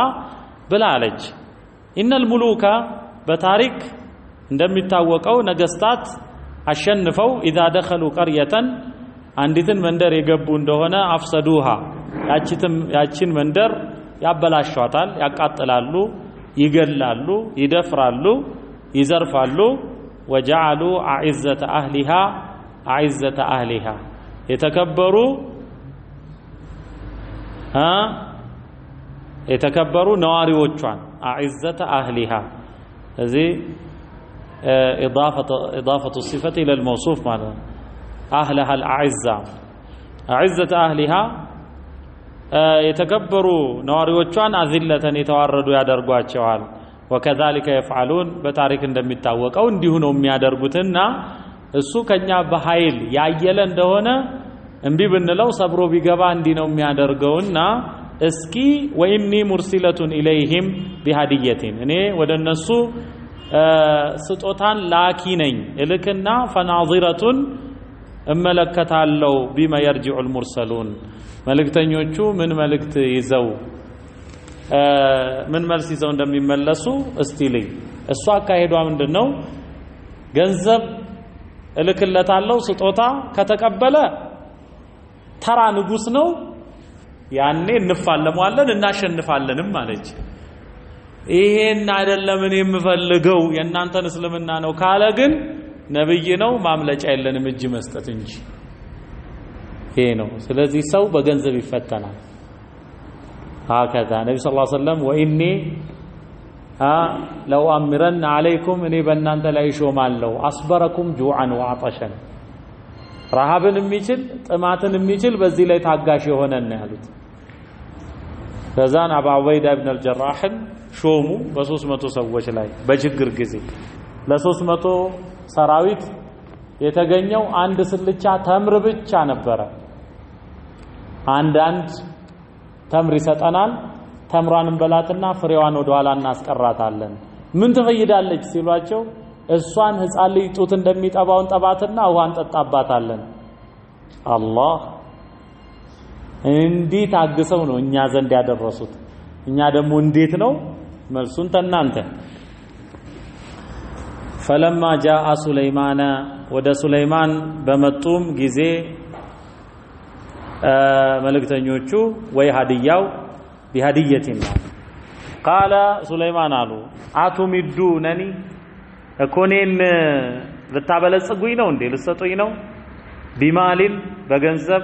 ብላ አለች ኢነል ሙሉካ በታሪክ እንደሚታወቀው ነገስታት አሸንፈው ኢዛ ደخሉ ቀርየተን አንዲትን መንደር የገቡ እንደሆነ አፍሰዱሃ ያቺን መንደር ያበላሿታል ያቃጥላሉ ይገላሉ ይደፍራሉ ይዘርፋሉ ወጀዐሉ አዕዘተ አህሊሃ የተከበሩ ነዋሪዎቿን አዕዘተ አህሊሃ እዚህ إضافة الصفة إلى الموصوف معناه أهلها الأعزة أعزة أهلها يتكبروا نواريوچان أذلة يتواردوا ያደርጓቸዋል وكذلك يفعلون በታሪክ እንደሚታወቀው እንዲሁ ነው የሚያደርጉትና እሱ ከኛ በኃይል ያየለ እንደሆነ እንቢ ብንለው ሰብሮ ቢገባ እንዲ ነው የሚያደርገውና እስኪ ወኢኒ ሙርሲለቱን ኢለይሂም ቢሃዲየቲን እኔ ወደነሱ ስጦታን ላኪ ነኝ እልክና ፈናዚረቱን እመለከታለሁ ቢማ የርጂዑል ሙርሰሉን መልእክተኞቹ ምን መልእክት ይዘው ምን መልስ ይዘው እንደሚመለሱ እስቲ ልይ እሷ አካሄዷ ምንድነው ገንዘብ እልክለታለሁ ስጦታ ከተቀበለ ተራ ንጉስ ነው ያኔ እንፋለማለን እናሸንፋለንም አለች። ይሄን አይደለም እኔ የምፈልገው የእናንተን እስልምና ነው ካለ ግን ነብይ ነው ማምለጫ የለንም እጅ መስጠት እንጂ ይሄ ነው። ስለዚህ ሰው በገንዘብ ይፈተናል። هكذا ነብዩ ሰለላሁ ዐለይሂ ወሰለም ወኢኒ ለው አምረን አለይኩም እኔ በእናንተ ላይ ሾማለሁ አስበረኩም ጁዓን ወአጠሸን ረሃብን የሚችል ጥማትን የሚችል በዚህ ላይ ታጋሽ የሆነ ነው ያሉት። ከዛን አቡ ዑበይዳ ኢብኑ አልጀራህን ሾሙ በ300 ሰዎች ላይ በችግር ጊዜ ለ300 ሰራዊት የተገኘው አንድ ስልቻ ተምር ብቻ ነበረ። አንድ ተምር ይሰጠናል ተምሯን እንበላትና ፍሬዋን ወደ ኋላ እናስቀራታለን። ምን ትፈይዳለች ሲሏቸው እሷን ህፃን ልጅ ጡት እንደሚጠባውን ጠባትና ውሃን ጠጣባታለን። አላህ እንዲህ ታግሰው ነው እኛ ዘንድ ያደረሱት። እኛ ደግሞ እንዴት ነው መልሱን ተናንተ فلما جاء سليمان ወደ ሱለይማን በመጡም ጊዜ መልእክተኞቹ ወይ ሀዲያው بهديتنا قال سليمان አሉ አቱሚዱነኒ እኮኔን ልታበለጽጉኝ ነው እንዴ ልሰጡኝ ነው ቢማሊን በገንዘብ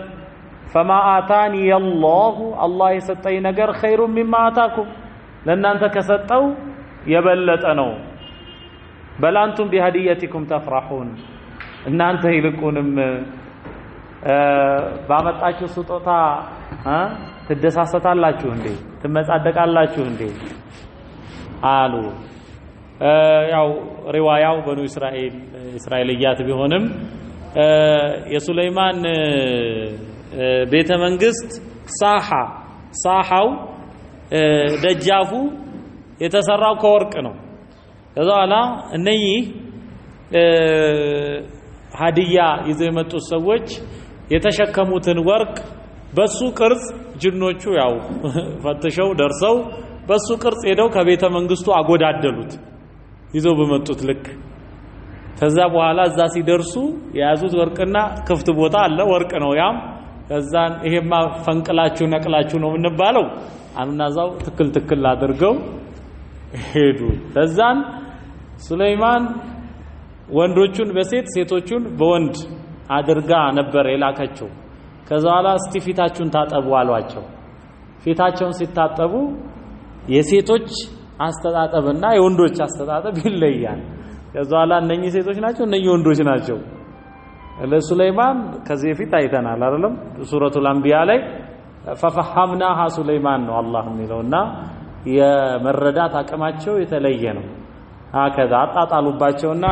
فما آتاني الله الله የሰጠኝ ነገር خير مما آتاكم ለእናንተ ከሰጠው የበለጠ ነው بل أنتم بهديتكم تفرحون እናንተ ይልቁንም ባመጣችሁ ስጦታ ትደሳሰታላችሁ እንዴ ትመጻደቃላችሁ እንዴ አሉ። ያው ሪዋያው በኑ እስራኤልያት ቢሆንም የሱለይማን ቤተ መንግስት ሳሐው ደጃፉ የተሰራው ከወርቅ ነው። ከዛ በኋላ እነኚህ ሀዲያ ይዘው የመጡት ሰዎች የተሸከሙትን ወርቅ በሱ ቅርጽ ጅኖቹ ያው ፈትሸው ደርሰው በሱ ቅርጽ ሄደው ከቤተ መንግስቱ አጎዳደሉት ይዘው በመጡት ልክ። ከዛ በኋላ እዛ ሲደርሱ የያዙት ወርቅና ክፍት ቦታ አለ ወርቅ ነው ያም። ከዛን ይሄማ ፈንቅላችሁ ነቅላችሁ ነው እንባለው አሉናዛው ትክክል አድርገው ሄዱ። ከዛን ሱለይማን ወንዶቹን በሴት ሴቶቹን በወንድ አድርጋ ነበር የላከችው። ከዛ በኋላ እስቲ ፊታችሁን ታጠቡ አሏቸው። ፊታቸውን ሲታጠቡ የሴቶች አስተጣጠብና የወንዶች አስተጣጠብ ይለያል። ከዛ በኋላ እነኚህ ሴቶች ናቸው እነኚህ ወንዶች ናቸው። ለሱለይማን ከዚህ በፊት አይተናል አይደለም ሱረቱል አንቢያ ላይ ፈፈሐምናሃ ሱለይማን ነው አላህ የሚለውና የመረዳት አቅማቸው የተለየ ነው። هكذا አጣጣሉባቸውና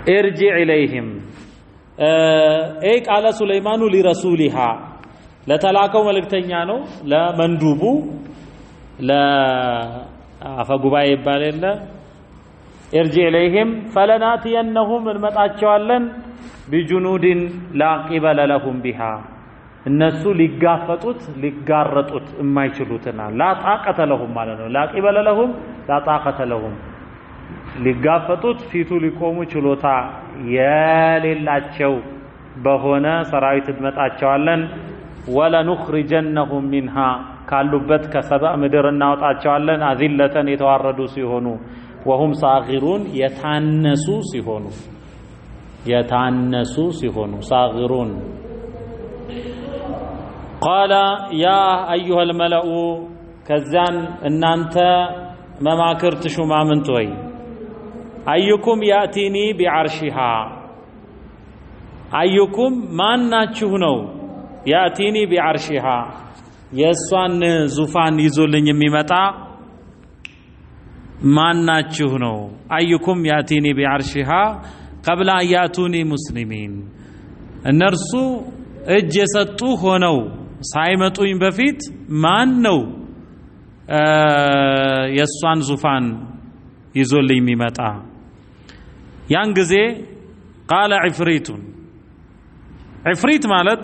ارجع اليهم اي قال سليمان لرسولها ለተላከው መልእክተኛ ነው ለመንዱቡ ለአፈጉባኤ ይባላል። ارجع اليهم فلناتينهم እንመጣቸዋለን بجنود لا قبل لهم بها እነሱ ሊጋፈጡት ሊጋረጡት የማይችሉትና لا طاقة لهم ማለት ነው። لا قبل لهم لا طاقة لهم ሊጋፈጡት ፊቱ ሊቆሙ ችሎታ የሌላቸው በሆነ ሰራዊት እንመጣቸዋለን። ወለንخرجنهم منها ካሉበት ከሰብአ ምድር እናወጣቸዋለን አዚለተን የተዋረዱ ሲሆኑ وهم صاغرون يتعنسوا ሲሆኑ صاغرون قال يا أيها الملأ كذان እናንተ መማክርት ሹማምንት ወይ أيكم يأتيني بعرشها أيكم ማናችሁ ነው يأتيني بعرشها የሷን ዙፋን ይዞልኝ የሚመጣ ማናችሁ ነው أيكم يأتيني بعرشها قبل أن يأتوني مسلمين እነርሱ እጅ የሰጡ ሆነው ሳይመጡኝ በፊት ማን ነው የሷን ዙፋን ይዞልኝ የሚመጣ? ያን ጊዜ قال عفريت ማለት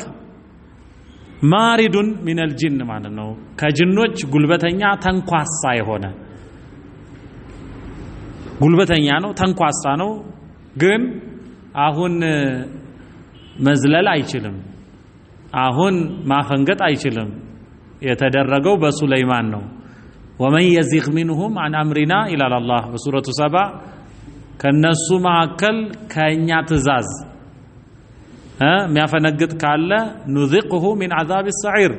ማሪዱን من الجن ማለት ነው። ከጅኖች ጉልበተኛ ተንኳሳ የሆነ ጉልበተኛ ነው ተንኳሳ ነው። ግን አሁን መዝለል አይችልም። አሁን ማፈንገጥ አይችልም የተደረገው በሱለይማን ነው ومن يزغ منهم عن امرنا الى الله በሱረቱ ሰባ ከነሱ መካከል ከኛ ትእዛዝ የሚያፈነግጥ ካለ نذقه من عذاب السعير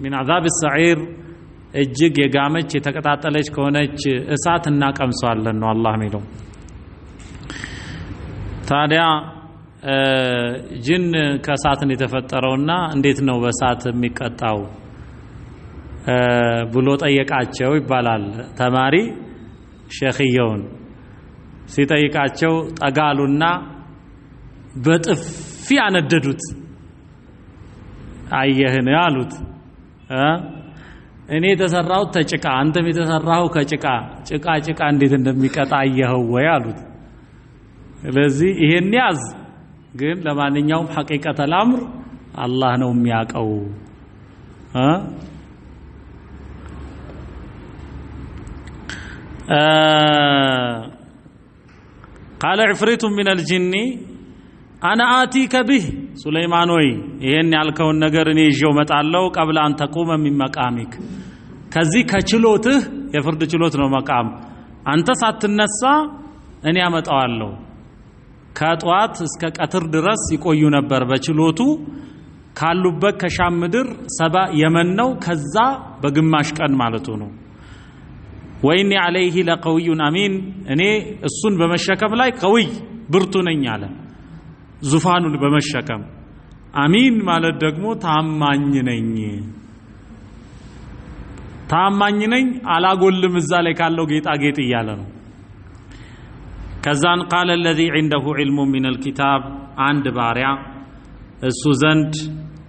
من عذاب السعير እጅግ የጋመች የተቀጣጠለች ከሆነች እሳት እናቀምሳለን ነው አላህ የሚለው ታዲያ ጅን ከእሳት የተፈጠረውና እንዴት ነው በእሳት የሚቀጣው ብሎ ጠየቃቸው ይባላል ተማሪ ሸኺየውን ሲጠይቃቸው ጠጋሉና በጥፊ አነደዱት አየህን አሉት እኔ የተሰራው ተጭቃ አንተም የተሰራው ከጭቃ ጭቃ እንዴት እንደሚቀጣ አየኸው ወይ አሉት ስለዚህ ይሄን ያዝ ግን ለማንኛውም ሐቂቀተል አምር አላህ ነው የሚያቀው قال عفريت من الجن انا اتيك به سليمان ወይ ይሄን ያልከውን ነገር እኔ ይዤው መጣለው قبل ان تقوم من مقامك ከዚህ ከችሎትህ የፍርድ ችሎት ነው መቃም አንተ ሳትነሳ እኔ አመጣዋለሁ ከጧት እስከ ቀትር ድረስ ይቆዩ ነበር በችሎቱ ካሉበት ከሻም ምድር ሰባ የመን ነው ከዛ በግማሽ ቀን ማለቱ ነው ወይኒ عليه لقوي امين እኔ እሱን በመሸከም ላይ ቀውይ ብርቱ ነኝ አለ ዙፋኑን በመሸከም አሚን ማለት ደግሞ ታማኝ ነኝ አላጎልም እዛ ላይ ካለው ጌጣጌጥ እያለ ነው ከዛን قال الذي عنده علم من الكتاب አንድ ባሪያ እሱ ዘንድ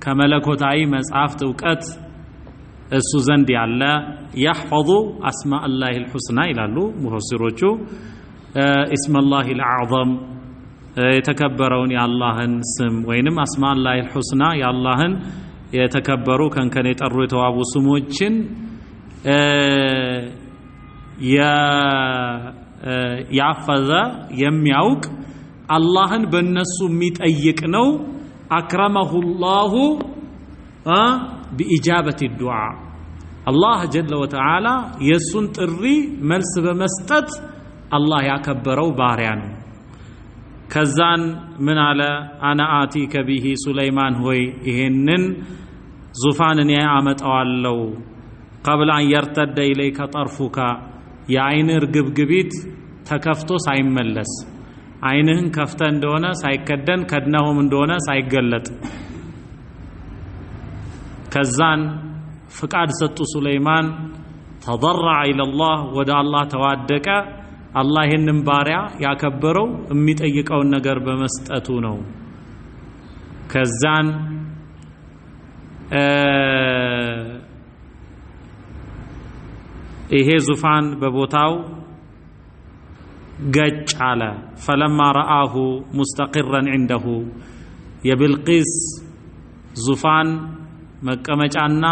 ከመለኮታዊ መጽሐፍት ዕውቀት እሱ ዘንድ ያለ يحفظ اسماء الله الحسنى ይላሉ ሙፈሲሮቹ اسم الله الاعظم የተከበረውን የአላህን ስም ወይንም اسماء الله الحسنى የአላህን የተከበሩ ከንከን የጠሩ የተዋቡ ስሞችን ያፈዘ የሚያውቅ አላህን በእነሱ የሚጠይቅ ነው አክረመሁ الله بإجابة الدعاء الله جل وتعالى የሱን ጥሪ መልስ በመስጠት አላህ ያከበረው ባሪያ ነው ከዛን ምን አለ አና አቲከ ቢሂ ሱለይማን ሆይ ይሄንን ዙፋንን ያመጣዋለው قبل ان يرتد اليك طرفك የአይን ርግብግቢት ተከፍቶ ሳይመለስ አይንህን ከፍተ እንደሆነ ሳይከደን ከድነውም እንደሆነ ሳይገለጥ ከዛን ፍቃድ ሰጡ ሱለይማን ተضرع الى الله ወደ አላህ ተዋደቀ አላህ ይሄንን ባሪያ ያከበረው የሚጠይቀውን ነገር በመስጠቱ ነው ከዛን ይሄ ዙፋን በቦታው ገጭ አለ فلما رآه مستقرا عنده የብልቂስ ዙፋን መቀመጫና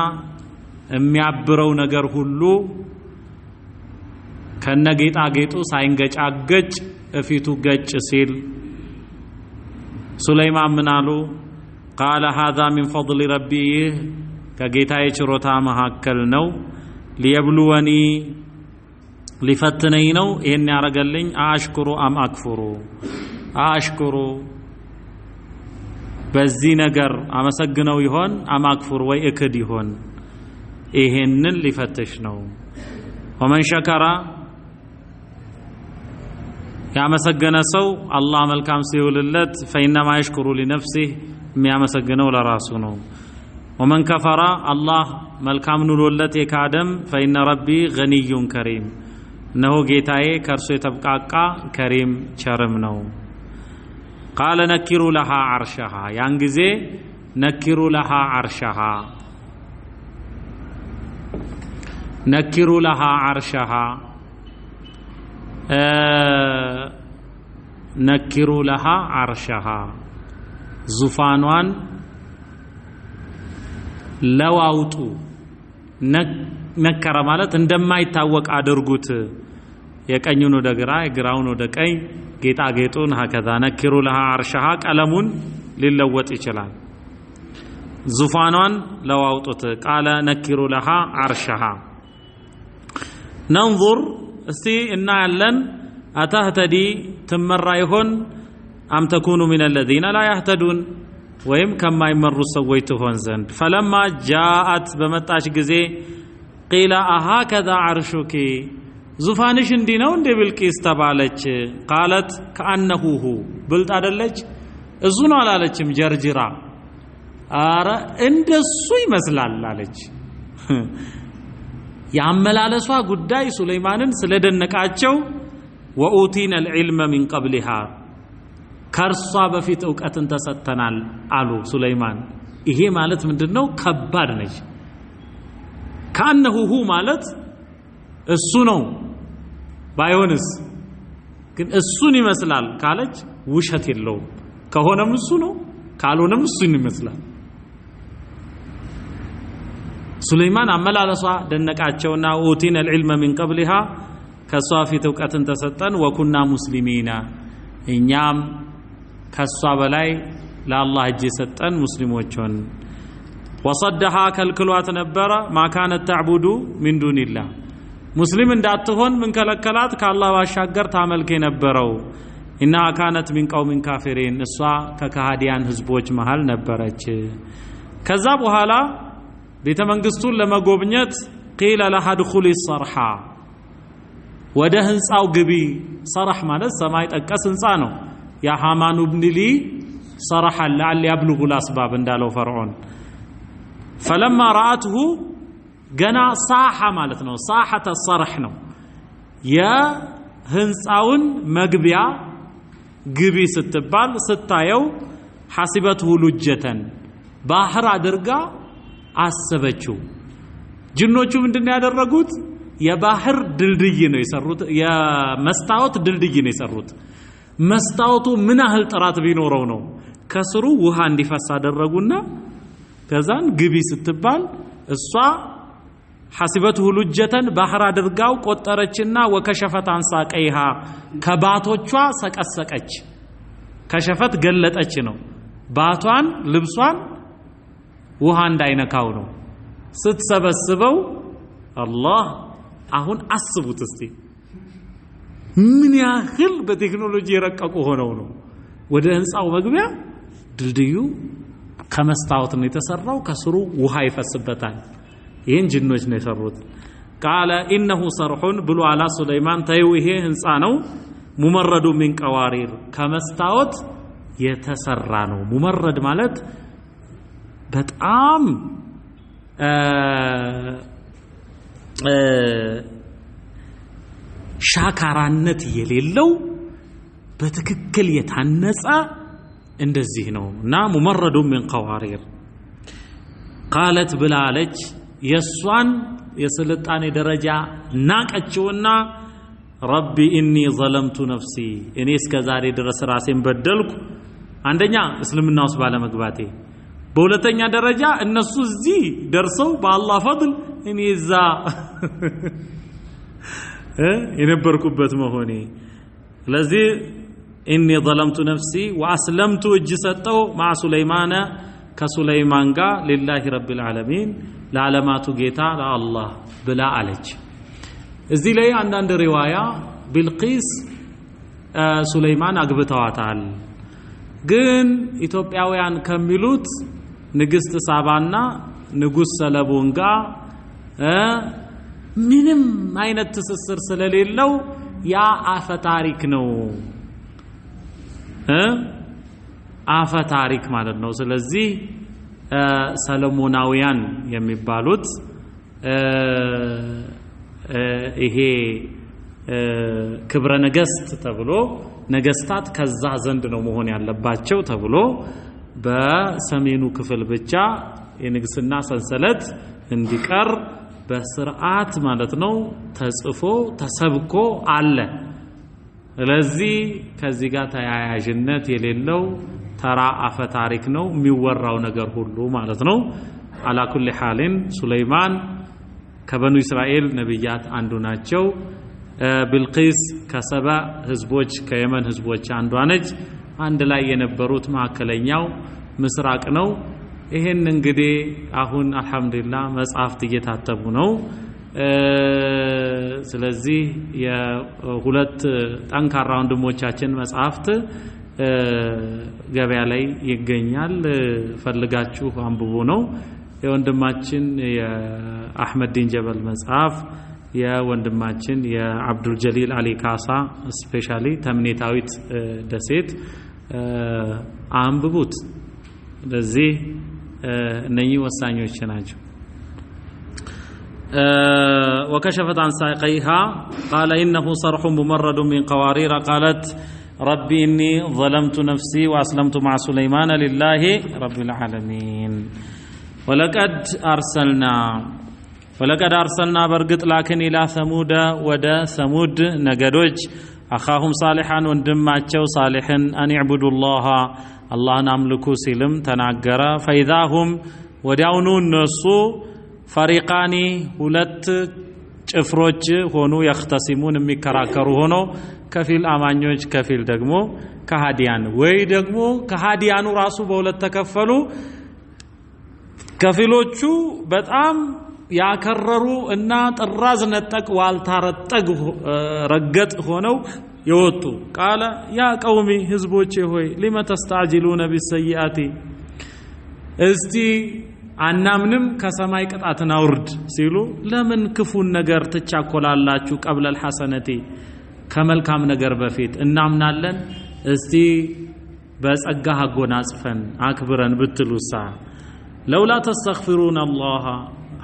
የሚያብረው ነገር ሁሉ ከነጌጣጌጡ ሳይንገጫገጭ እፊቱ ገጭ ሲል ሱለይማን ምን አሉ قال هذا من فضل ربي ከጌታዬ ችሮታ መሐከል ነው ليبلوني ሊፈትነኝ ነው ይሄን ያረጋልኝ አሽኩሩ አም አክፉሩ አሽኩሩ በዚህ ነገር አመሰግነው ይሆን አም አክፉር ወይ እክድ ይሆን ይሄንን ሊፈትሽ ነው ወመን ሸከራ ያመሰገነ ሰው አላህ መልካም ሲውልለት فإنما يشكر لنفسه የሚያመሰግነው ለራሱ ነው ومن كفر الله መልካም ኑሮለት የካደም فإن ربي غني كريم ነው ጌታዬ ከርሱ የተብቃቃ ከሪም ቸርም ነው قال نكروا لها عرشها ያን ጊዜ نكروا لها عرشها نكروا لها عرشها نكروا لها عرشها ዙፋኗን ለዋውጡ ነከረ ማለት እንደማይታወቅ አድርጉት የቀኙን ወደ ግራ የግራውን ወደ ቀኝ ጌጣጌጡን هكذا ነክሩ ለሃ عرشها ቀለሙን ሊለወጥ ይችላል ዙፋኗን ለዋውጡት ቃለ ነክሩ ለሃ عرشها ننظر እስቲ እናያለን አተህተዲ ትመራ ይሆን አም ተኩኑ من الذين لا يهتدون ወይም ከማይመሩ ሰዎች ትሆን ዘንድ فلما جاءت በመጣች ጊዜ قيل أهكذا عرشك ዙፋንሽ እንዲህ ነው እንደ ብልቂስ ተባለች قالت كأنه هو ብልጥ አይደለች እዙ ነው አላለችም ጀርጅራ አረ እንደሱ ይመስላል አለች ያመላለሷ ጉዳይ ሱለይማንን ስለደነቃቸው ወኡቲና العلم من قبلها ከርሷ በፊት ዕውቀትን ተሰጥተናል አሉ ሱለይማን ይሄ ማለት ምንድነው ከባድ ነች كأنه هو ማለት እሱ ነው ባይሆንስ ግን እሱን ይመስላል ካለች ውሸት የለውም ከሆነም እሱ ነው ካልሆነም እሱን ይመስላል ሱለይማን አመላለሷ ደነቃቸውና ኡቲና العلم من قبلها ከሷ ፊት ዕውቀትን ተሰጠን ወኩና ሙስሊሚና እኛም ከሷ በላይ ለአላህ እጅ ሰጠን ሙስሊሞች ሆን وصدها كالكلوات نبرة ما كانت تعبد من دون الله مسلم እንዳትሆን ምን ከለከላት ከአላህ ባሻገር ታመልክ የነበረው انها كانت من قوم كافرين እሷ ከካህዲያን ህዝቦች መሃል ነበረች ከዛ በኋላ ቤተ መንግስቱን ለመጎብኘት قيل لها ادخلي الصرح ወደ ህንጻው ግቢ صرح ማለት ሰማይ ጠቀስ ህንጻ ነው ያ ሃማኑ ابن لي صرح لعل يبلغ الاسباب እንዳለው ፈርዖን فلما رأته جنا صاحة مالتنا صاحة الصرح نو يا هنساون مقبيا قبي ستبال ستايو حسبته لجة باحر درقا عسبتشو جنوچو من دنيا درقوت يا باحر دلدي نو يسروت يا مستاوت دلدي نو يسروت مستاوتو من أهل ترات بينورو نو كسرو وها اندي فسا درقونا كذان قبي ستبال الصا حسبته لجة بحر درقاو قطرچنا وكشفت عن ساقيها كباتوچوا سقسقچ كشفت ገለጠች ነው ባቷን ልብሷን ውሃ እንዳይነካው ነው ስትሰበስበው አላህ አሁን አስቡት እስቲ ምን ያህል በቴክኖሎጂ የረቀቁ ሆነው ነው ወደ ህንጻው መግቢያ ድልድዩ ከመስታወት ነው የተሰራው ከስሩ ውሃ ይፈስበታል ይሄን ጅኖች ነው የሰሩት قال انه صرح ብሎ አላ ሱለይማን ታዩ ይሄ ህንጻ ነው ሙመረዱ من قوارير ከመስታወት የተሰራ ነው ሙመረድ ማለት በጣም ሻካራነት የሌለው በትክክል የታነጸ እንደዚህ ነውና ሙመረዱ من قوارير قالت بلالج የሷን የስልጣኔ ደረጃ ናቀችውና ረቢ ኢኒ ظلمت نفسي እኔ እስከዛሬ ድረስ ራሴን በደልኩ አንደኛ እስልምና ውስጥ ባለመግባቴ በሁለተኛ ደረጃ እነሱ እዚህ ደርሰው በአላህ ፈضل እኔ እዛ የነበርኩበት መሆኔ ስለዚህ ኢኒ ظلمت نفسي واسلمت እጅሰጠው مع سليمان ከሱለይማን ጋር لله رب العالمين ለዓለማቱ ጌታ ለአላህ ብላ አለች እዚህ ላይ አንዳንድ ሪዋያ ቢልቂስ ሱለይማን አግብተዋታል ግን ኢትዮጵያውያን ከሚሉት ንግስት ሳባና ንጉስ ሰለሞን ጋር ምንም አይነት ትስስር ስለሌለው ያ አፈ ታሪክ ነው አፈ ታሪክ ማለት ነው ስለዚህ ሰለሞናውያን የሚባሉት ይሄ ክብረ ነገስት ተብሎ ነገስታት ከዛ ዘንድ ነው መሆን ያለባቸው ተብሎ በሰሜኑ ክፍል ብቻ የንግስና ሰንሰለት እንዲቀር በስርዓት ማለት ነው ተጽፎ ተሰብኮ አለ ስለዚህ ከዚህ ጋር ተያያዥነት የሌለው ተራ አፈ ታሪክ ነው የሚወራው ነገር ሁሉ ማለት ነው አላ ኩሊ ሐሊን ሱለይማን ከበኑ እስራኤል ነብያት አንዱ ናቸው ቢልቂስ ከሰባ ህዝቦች ከየመን ህዝቦች አንዷ ነች አንድ ላይ የነበሩት ማከለኛው ምስራቅ ነው ይሄን እንግዲህ አሁን አልহামዱሊላህ መጽሐፍት እየታተሙ ነው ስለዚህ የሁለት ጠንካራ ወንድሞቻችን መጽሐፍት ገበያ ላይ ይገኛል ፈልጋችሁ አንብቡ ነው የወንድማችን የአህመድ ዲን ጀበል መጽሐፍ የወንድማችን የአብዱል ጀሊል አሊ ካሳ ስፔሻሊ ተምኔታዊት ደሴት አንብቡት ለዚህ እነኚህ ወሳኞች ናቸው وكشفت عن ساقيها قال إنه صرح ممرد من قوارير قالت ربي إني ظلمت نفسي وأسلمت مع سليمان لله رب العالمين ولقد أرسلنا برقط لكن إلى ثمود ودا ثمود نقدوج أخاهم صالحا وندماتشو صالحا أن يعبدوا الله نملكو سلم تناقرا فإذا هم ودعونون نصو فريقان ሁለት ጭፍሮች ሆኑ يختصمون የሚከራከሩ ሆኖ ከፊል አማኞች ከፊል ደግሞ ከሃዲያን ወይ ደግሞ ከሃዲያኑ ራሱ በሁለት ተከፈሉ ከፊሎቹ በጣም ያከረሩ እና ጥራዝ ነጠቅ ዋልታረጠግ ረገጥ ሆነው ይወጡ ቃለ ያ ቀውሚ ህዝቦቼ ሆይ لما تستعجلون بالسيئات እስቲ አናምንም ከሰማይ ቅጣትን አውርድ ሲሉ ለምን ክፉን ነገር ተቻኮላላችሁ قبل الحسنه ከመልካም ነገር በፊት እናምናለን እስቲ በጸጋህ አጎናጽፈን አክብረን ብትሉሳ لولا تستغفرون الله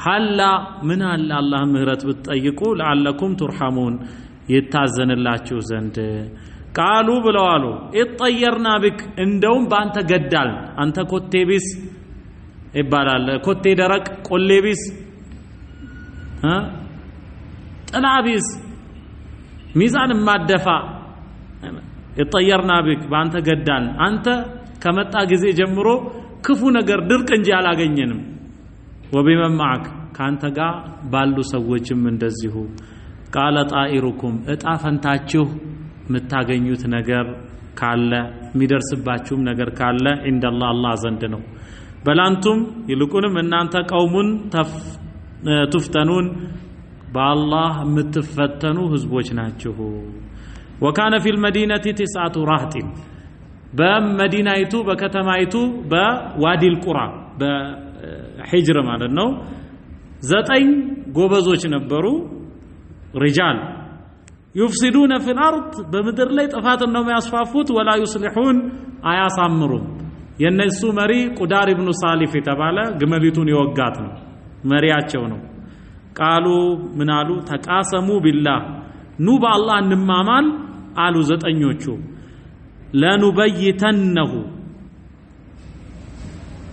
هلا من الله ምህረት ብትጠይቁ لعلكم ترحمون ይታዘንላችሁ ዘንድ ቃሉ ብለዋሉ እጠየርና بك እንደውም ባንተ ገዳል አንተ ኮቴቢስ ይባላል ኮቴ ደረቅ ቆሌቢስ ጥላቢስ ሚዛን ማደፋ እጠየርና بك ባንተ ገዳል አንተ ከመጣ ጊዜ ጀምሮ ክፉ ነገር ድርቅ እንጂ አላገኘንም ወቢመን معك ካንተ ጋር ባሉ ሰዎችም እንደዚሁ ቃለ ጣኢሩኩም እጣ ፈንታችሁ ምታገኙት ነገር ካለ የሚደርስባችሁም ነገር ካለ ኢንደላህ አላህ ዘንድ ነው በላንቱም ይልቁንም እናንተ ቀውሙን ትፍተኑን በአላህ የምትፈተኑ ህዝቦች ናችሁ وكان في المدينة 9 رهط በመዲናይቱ በከተማይቱ በዋዲ القرى በሂጅር ማለት ነው 9 ጎበዞች ነበሩ رجال يفسدون في الارض በምድር ላይ ጥፋትን ነው የሚያስፋፉት ولا يصلحون አያሳምሩም የነሱ መሪ ቁዳር ኢብኑ ሳሊፍ የተባለ ግመሊቱን ይወጋት ነው መሪያቸው ነው ቃሉ ምን አሉ ተቃሰሙ ቢላህ ኑ በአላህ እንማማል አሉ ዘጠኞቹ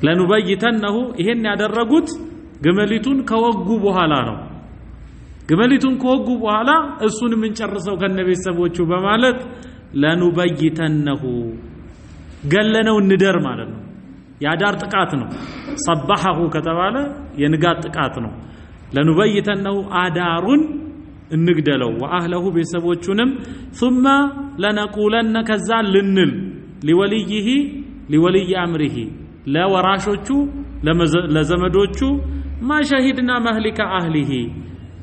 ለኑበይተነሁ ይሄን ያደረጉት ግመሊቱን ከወጉ በኋላ ነው ግመሊቱን ከወጉ በኋላ እሱን ምን ጨርሰው ከነቤተሰቦቹ በማለት ለኑበይተነሁ ገለነው እንደር ማለት ነው ያዳር ጥቃት ነው ሰባሐሁ ከተባለ የንጋት ጥቃት ነው ለኑበይተነሁ አዳሩን እንግደለው ወአህለሁ ቤተሰቦቹንም ثم لنقولن ከዛ ልንል ሊወልይ አምሪሂ ለወራሾቹ ለዘመዶቹ ما شهدنا مهلك اهله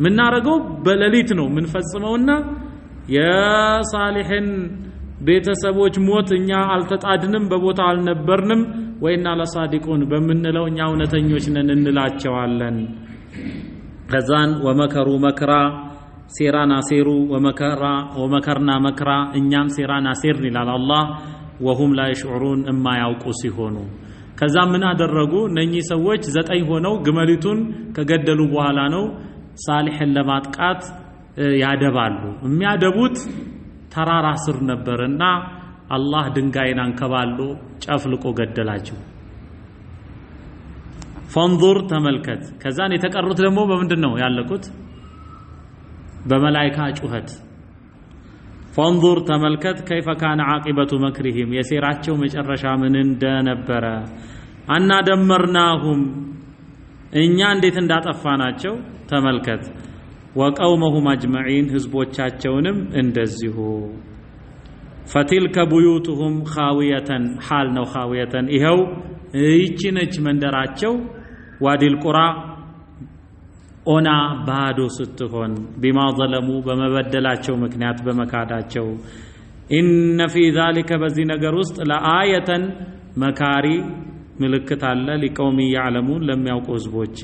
ምናረገው በሌሊት ነው ምንፈጽመውና የሳሊህን ቤተሰቦች ሞት እኛ አልተጣድንም በቦታ አልነበርንም ወይና ለሳዲቁን በመንለው እኛ እውነተኞች ነን እንላቸዋለን ከዛን ወመከሩ መክራ ሴራና ሴሩ ወመከርና መክራ እኛም ሴራና ሴር ይላል አላህ ወሁም ላ ይሽዑሩን እማ ያውቁ ሲሆኑ ከዛ ምን አደረጉ እነኚህ ሰዎች 9 ሆነው ግመሊቱን ከገደሉ በኋላ ነው ሳሊህን ለማጥቃት ያደባሉ የሚያደቡት ተራራ ስር ነበርና አላህ ድንጋይን አንከባሎ ጨፍልቆ ገደላቸው ፈንዙር ተመልከት ከዛን የተቀሩት ደግሞ በምንድነው ያለቁት በመላእክታ ጩኸት ፈንዙር ተመልከት كيف كان عاقبه مكرهم የሴራቸው መጨረሻ ምን እንደነበረ አና ደመርናሁም እኛ እንዴት እንዳጠፋናቸው ተመልከት ወቀውመሁም አጅመዒን ህዝቦቻቸውንም እንደዚሁ ፈቲልከ ቡዩቱሁም ኻዊየተን ሓል ነው ኻዊየተን ይኸው ይህች ነች መንደራቸው ዋዲል ቁራ ኦና ባዶ ስትሆን ቢማ ዘለሙ በመበደላቸው ምክንያት በመካዳቸው ኢነ ፊ ዛሊከ በዚህ ነገር ውስጥ ለአየተን መካሪ ምልክት አለ ሊቀውም ያዕለሙን ለሚያውቁ ህዝቦች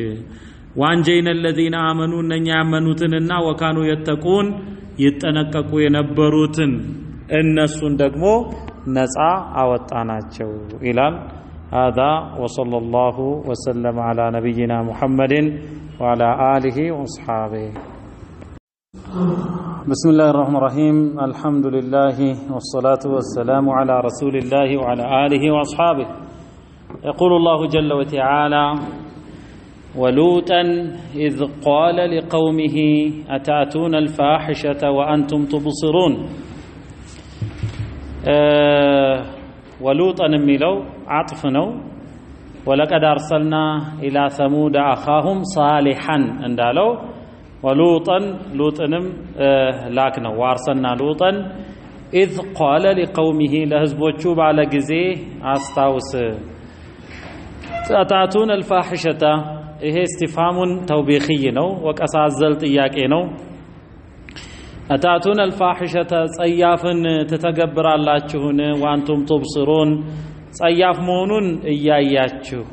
ወአንጀይነ الذين آمنوا እነኛ ያመኑትንና ወካኑ የተቁን ይጠነቀቁ የነበሩትን እነሱን ደግሞ ነፃ አወጣናቸው ይላል هذا وصلى الله وسلم على نبينا محمد وعلى آله وأصحابه بسم الله الرحمن الرحيم الحمد لله والصلاة والسلام على رسول الله وعلى آله وأصحابه يقول الله جل وتعالى ولوطا إذ قال لقومه أتأتون الفاحشة وأنتم تبصرون ولوطا ميلو عطفنو ولقد أرسلنا إلى ثمود أخاهم صالحا اندالو ولوطا لوطنم لاكنا وارسلنا لوطا إذ قال لقومه لهزبوچو على جزي أستاوس أتأتون الفاحشة إيه استفهام توبيخي نو وكأسازل ጥያቄ ነው أتأتون الفاحشة صيافن تتكبر አላችሁን وأنتم تبصرون صياف መሆኑን እያያችሁ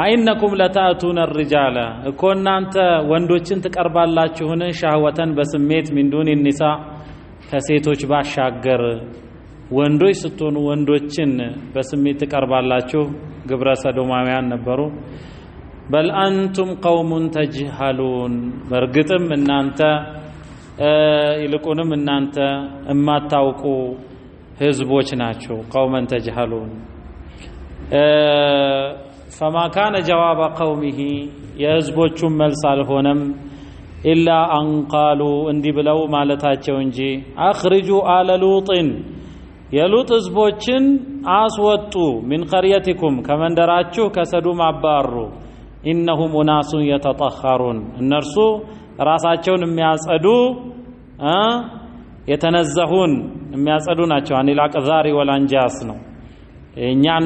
አይነኩም ለታቱን الرجال እኮ እናንተ ወንዶችን ትቀርባላችሁን ሻህወተን በስሜት من دون النساء ከሴቶች ባሻገር ወንዶች ስትሆኑ ወንዶችን በስሜት ትቀርባላችሁ ግብረ ሰዶማውያን ነበሩ بل أنتم قوم تجهلون በርግጥም እናንተ ይልቁንም እናንተ እማታውቁ ህዝቦች ናቸው قوما تجهلون فما كان جواب قومه የህዝቦቹም መልስ አልሆነም إلا أن قالوا እንዲህ ብለው ማለታቸው እንጂ أخرجوا آل لوط የሉጥ ህዝቦችን አስወጡ من قريتكم ከመንደራችሁ ከሰዱም አባሩ إنهم أناس يتطهرون እነርሱ ራሳቸውን የሚያጸዱ የተነዘሁን የሚያጸዱ ናቸው አኒል አቅዛሪ ወላንጃስ ነው እኛን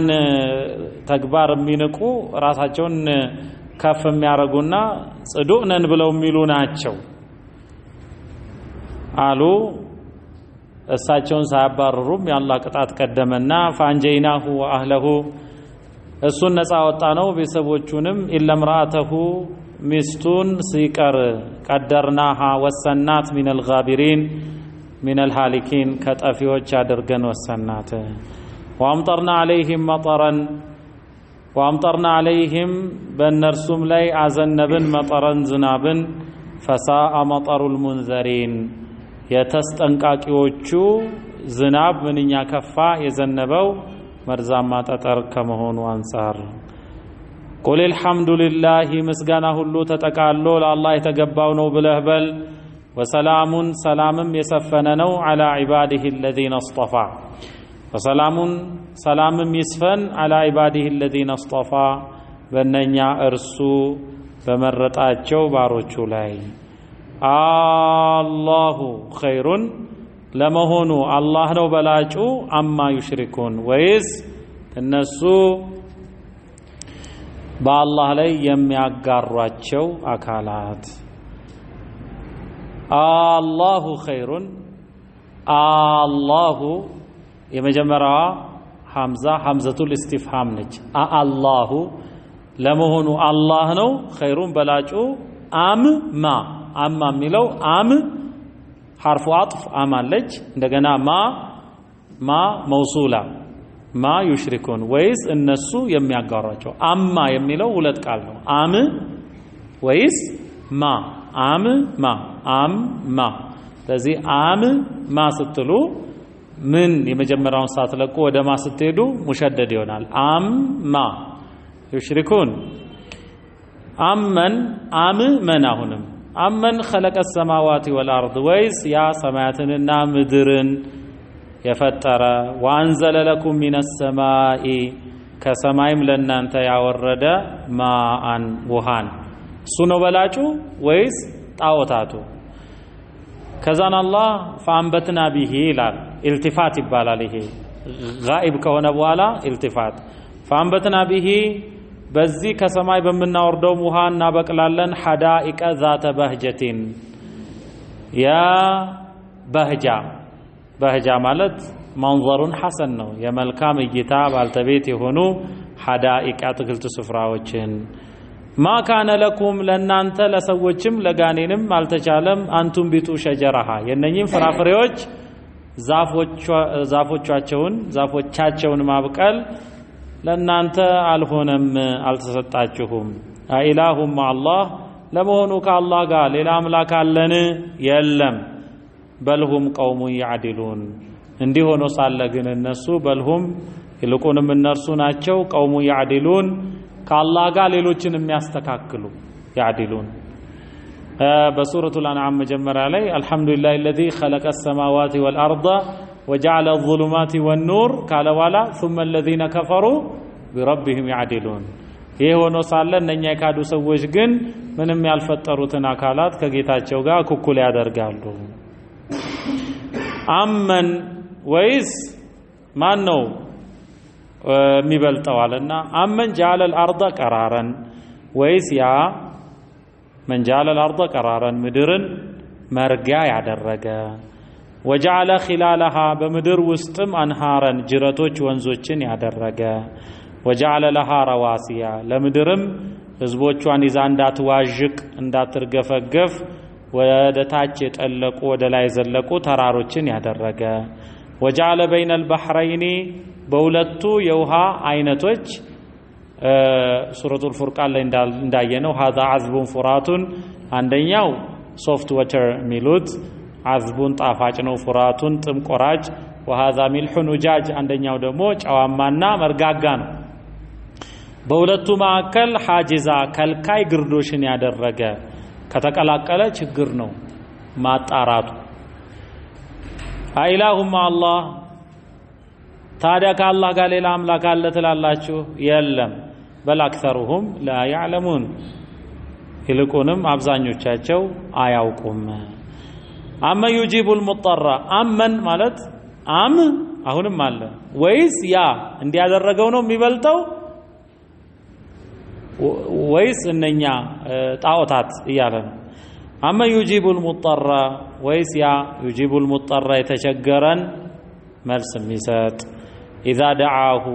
ተግባር የሚንቁ ራሳቸውን ከፍ የሚያረጉና ጽዱቅ ነን ብለው የሚሉ ናቸው አሉ እሳቸውን ሳያባረሩም የአላህ ቅጣት ቀደመና فانجيناه واهله እሱን ነፃ ወጣ ነው ቤተሰቦቹንም ኢለምራተሁ ሚስቱን ሲቀር ቀደርናሃ ወሰናት من الغابرين من الهالكين ከጠፊዎች አድርገን ወሰናት وامطرنا عليهم مطرا وامطرنا عليهم በእነርሱም ላይ አዘነብን መጠረን ዝናብን فساء مطر المنذرين የተስጠንቃቂዎቹ ዝናብ ምንኛ ከፋ የዘነበው መርዛማ ጠጠር ከመሆኑ አንፃር قل الحمد لله مسغانا ሁሉ ተጠቃሎ ለአላህ የተገባው ነው ብለህ በል وسلام سلامم የሰፈነ ነው على عباده الذين اصطفى وسلام سلامم يسفن على عباده الذين اصطفى በእነኛ እርሱ በመረጣቸው ባሮቹ ላይ الله خير ለመሆኑ አላህ ነው በላጩ አማ ይሽሪኩን ወይስ እነሱ በአላህ ላይ የሚያጋሯቸው አካላት አላሁ ኸይሩን አላሁ የመጀመሪያዋ ሐምዘቱል ኢስቲፍሃም ነች አላሁ ለመሆኑ አላህ ነው ኸይሩን በላጩ አማ የሚለው حرف عطف አማለች እንደገና ማ መውሱላ ማ ይሽሪኩን ወይስ እነሱ የሚያጋሯቸው አማ የሚለው ሁለት ቃል ነው ወይስ ማ ስለዚህ ማ ስትሉ ምን የመጀመሪያውን ሳትለቁ ወደ ማ ስትሄዱ ሙሸደድ ይሆናል ማ ይሽሪኩን መን አሁንም አመን خلق السماوات والارض ወይስ ያ ሰማያትንና ምድርን የፈጠረ وانزل لكم من السماء ከሰማይም ለእናንተ ያወረደ ማአን ውሃን እሱ ነው በላጩ ወይስ ጣዖታቱ ከዛን አላህ ፈአንበትና ቢሂ ይላል ኢልቲፋት ይባላል ይሄ ጋኢብ ከሆነ በኋላ ኢልቲፋት ፈአንበትና ቢሂ በዚህ ከሰማይ በመናወርደው ውሃ እናበቅላለን ሐዳኢቀ ዛተ በህጀቲን ያ በህጃ ማለት መንዘሩን ሐሰን ነው የመልካም እይታ ባልተቤት የሆኑ ሐዳኢቀ አትክልት ስፍራዎችን ማ ካነ ለኩም ለናንተ ለሰዎችም ለጋኔንም አልተቻለም አንቱም ቢቱ ሸጀራሃ የነኝም ፍራፍሬዎች ዛፎቻቸውን ማብቀል ለናንተ አልሆነም አልተሰጣችሁም አኢላሁም አላህ ለመሆኑ ከአላህ ጋር ሌላ አምላክ አለን የለም በልሁም ቀውሙ ያዕዲሉን እንዲህ ሆኖ ሳለ ግን እነሱ በልሁም ይልቁንም እነርሱ ናቸው ቀውሙ ያዕዲሉን ከአላህ ጋር ሌሎችን የሚያስተካክሉ ያዕዲሉን በሱረቱል አንዓም መጀመሪያ ላይ አልহামዱሊላሂ الذي خلق السماوات والارض وجعل الظلمات والنور ካለ በኋላ ثم الذين كفروا بربهم يعدلون ይሄ ሆኖ ሳለ እነኛ የካዱ ሰዎች ግን ምንም ያልፈጠሩትን አካላት ከጌታቸው ጋር እኩል ያደርጋሉ አመን ወይስ ማን ነው የሚበልጠው አለና አመን جعل الارض قرارا ወይስ ያ من جعل الارض قرارا ምድርን መርጊያ ያደረገ وجعل خلالها በምድር ውስጥም አንሃረን ጅረቶች ወንዞችን ያደረገ وجعل لها رواسي ለምድርም ህዝቦቿን ይዛ እንዳትዋዥቅ እንዳትርገፈገፍ ወደ ታች የጠለቁ ወደ ላይ ዘለቁ ተራሮችን ያደረገ وجعل بين البحرين በሁለቱ የውሃ አይነቶች ሱረቱል ፉርቃን ላይ እንዳየነው هذا عذب فرات አንደኛው ሶፍት ዋተር ሚሉት عذبون ጣፋጭ ነው ፍራቱን ጥም ቆራጭ وهذا ملح وجاج አንደኛው ደግሞ ጨዋማና መርጋጋ ነው በሁለቱ ማዕከል ሐጂዛ ከልካይ ግርዶሽን ያደረገ ከተቀላቀለ ችግር ነው ማጣራቱ አይላሁም አላህ ታዲያ ከአላህ ጋር ሌላ አምላክ አለ ትላላችሁ የለም በል አክተሩሁም ላ ያዕለሙን ይልቁንም አብዛኞቻቸው አያውቁም አመን ዩጂቡል ሙጠራ አመን ማለት አሁንም አለ ወይስ ያ እንዲያደረገው ነው የሚበልጠው ወይስ እነኛ ጣዖታት እያለ ነው አመን ዩጂቡል ሙጠራ ወይስ ያ ዩጂቡል ሙጠራ የተቸገረን መልስ የሚሰጥ إذا دعاه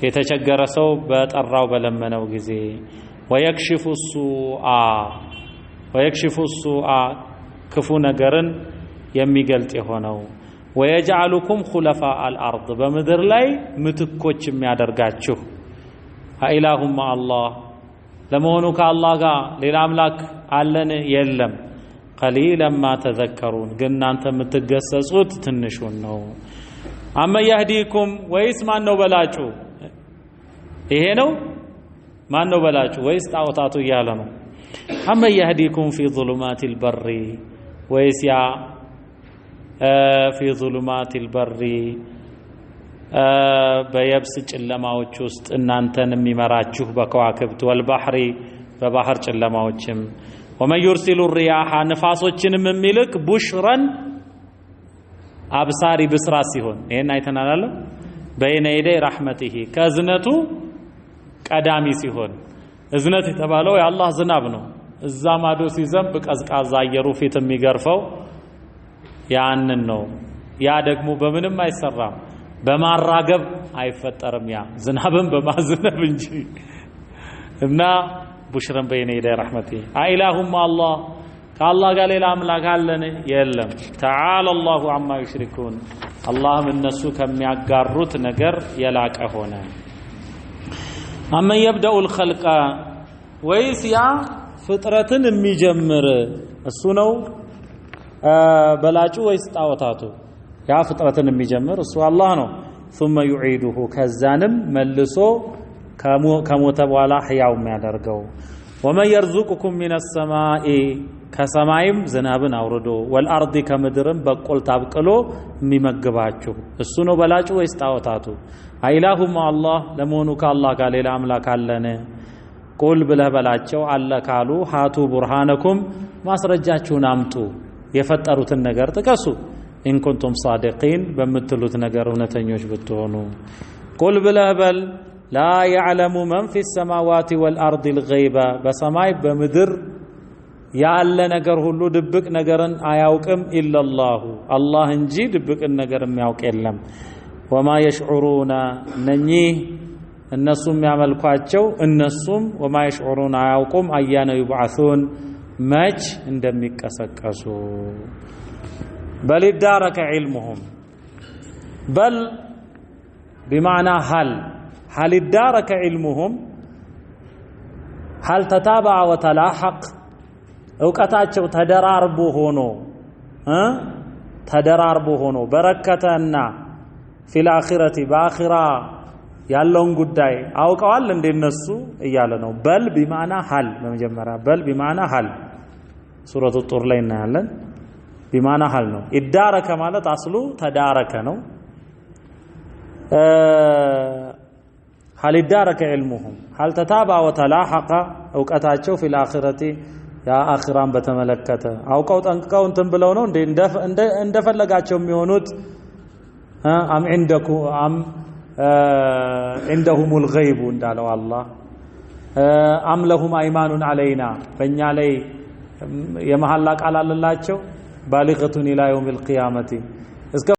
የተቸገረ ሰው በጠራው በለመነው ጊዜ ويكشف السوء ክፉ ነገርን የሚገልጥ የሆነው ويجعلكم خلفاء الارض በምድር ላይ ምትኮች የሚያደርጋችሁ አኢላሁም አላህ ለመሆኑ ከአላህ ጋር ሌላ አምላክ አለን የለም قليلا ما تذكرون ግን እናንተ የምትገሰጹት ትንሹን ነው አመ ያህዲኩም ወይስ ማን ነው በላጩ ይሄ ነው ማን ነው በላጩ ወይስ ጣዖታቱ እያለ ነው አመ ያህዲኩም في ظلمات البر ወይስ ያ في ظلمات البر በየብስ ጨለማዎች ውስጥ እናንተን የሚመራችሁ በከዋክብት والبحر በባህር ጨለማዎችም ومن يرسل الرياح نفاسዎችንም የሚልክ ቡሽራን አብሳሪ ብስራት ሲሆን ይሄን አይተናል በይነ የደይ ረህመቲሂ ከዝነቱ ቀዳሚ ሲሆን እዝነት የተባለው የአላህ ዝናብ ነው እዛ ማዶ ሲዘንብ ቀዝቃዛ አየሩ ፊት የሚገርፈው ያንን ነው ያ ደግሞ በምንም አይሰራም በማራገብ አይፈጠርም ያ ዝናብን በማዝነብ እንጂ እና ቡሽራን በይነ የደይ ረህመቲሂ አኢላሁም አላህ ከአላህ ጋር ሌላ አምላክ አለን የለም ተዓላ አላሁ አማ ይሽሪኩን አላህም እነሱ ከሚያጋሩት ነገር የላቀ ሆነ አመን የብደኡል ኸልቀ ወይስ ያ ፍጥረትን የሚጀምር እሱ ነው በላጩ ወይስ ጣዖታቱ ያ ፍጥረትን የሚጀምር እሱ አላህ ነው ثم يعيده ከዛንም መልሶ ከሞተ በኋላ ሕያው የሚያደርገው ومن يرزقكم من السماء ከሰማይም ዝናብን አውርዶ والارض ከምድርም በቆልታ አብቅሎ የሚመግባችሁ እሱ ነው በላጩ ወይስ ጣዖታቱ አይላሁም አላህ ለመሆኑ ከአላህ ጋር ሌላ አምላክ አለን ቁል ብለህ በላቸው አለ ካሉ ሃቱ ቡርሃነኩም ማስረጃችሁን አምጡ የፈጠሩትን ነገር ጥቀሱ ኢን ኩንቱም ሳዲቂን በምትሉት ነገር እውነተኞች ብትሆኑ ቁል ብለህ በል ላ يعلم من في السماوات والارض الغيب በሰማይ በምድር ያለ ነገር ሁሉ ድብቅ ነገርን አያውቅም ኢላላሁ አላህ እንጂ ድብቅን ነገር የሚያውቅ የለም ወማ يشعرون እነኚህ እነሱም ያመልኳቸው እነሱም ወማ يشعرون አያውቁም አያነ ይብዓሱን መች እንደሚቀሰቀሱ በል ዳረከ ዒልሙሁም በል بمعنى هل ادارك علمهم هل تتابع وتلاحق እውቀታቸው ተደራርቦ ሆኖ በረከተና في الآخرة በአኺራ ያለውን ጉዳይ አውቀዋል እንደነሱ እያለ ነው በል بمعنى هل በመጀመሪያ በል بمعنى هل ሱረቱ ጡር ላይ እናያለን بمعنى هل ነው ادارك ማለት አስሉ ተዳረከ ነው هل ادارك علمهم هل تتابع وتلاحق እውቀታቸው في الآخرة يا آخران በተመለከተ አውቀው ጠንቅቀው እንትን ብለው ነው እንደፈለጋቸው የሚሆኑት አም عندهم الغيب እንዳለው አላህ አም لهم ايمان علينا በእኛ ላይ የመሐላ ቃል አለላቸው ባሊገቱን ኢላ የውም القيامة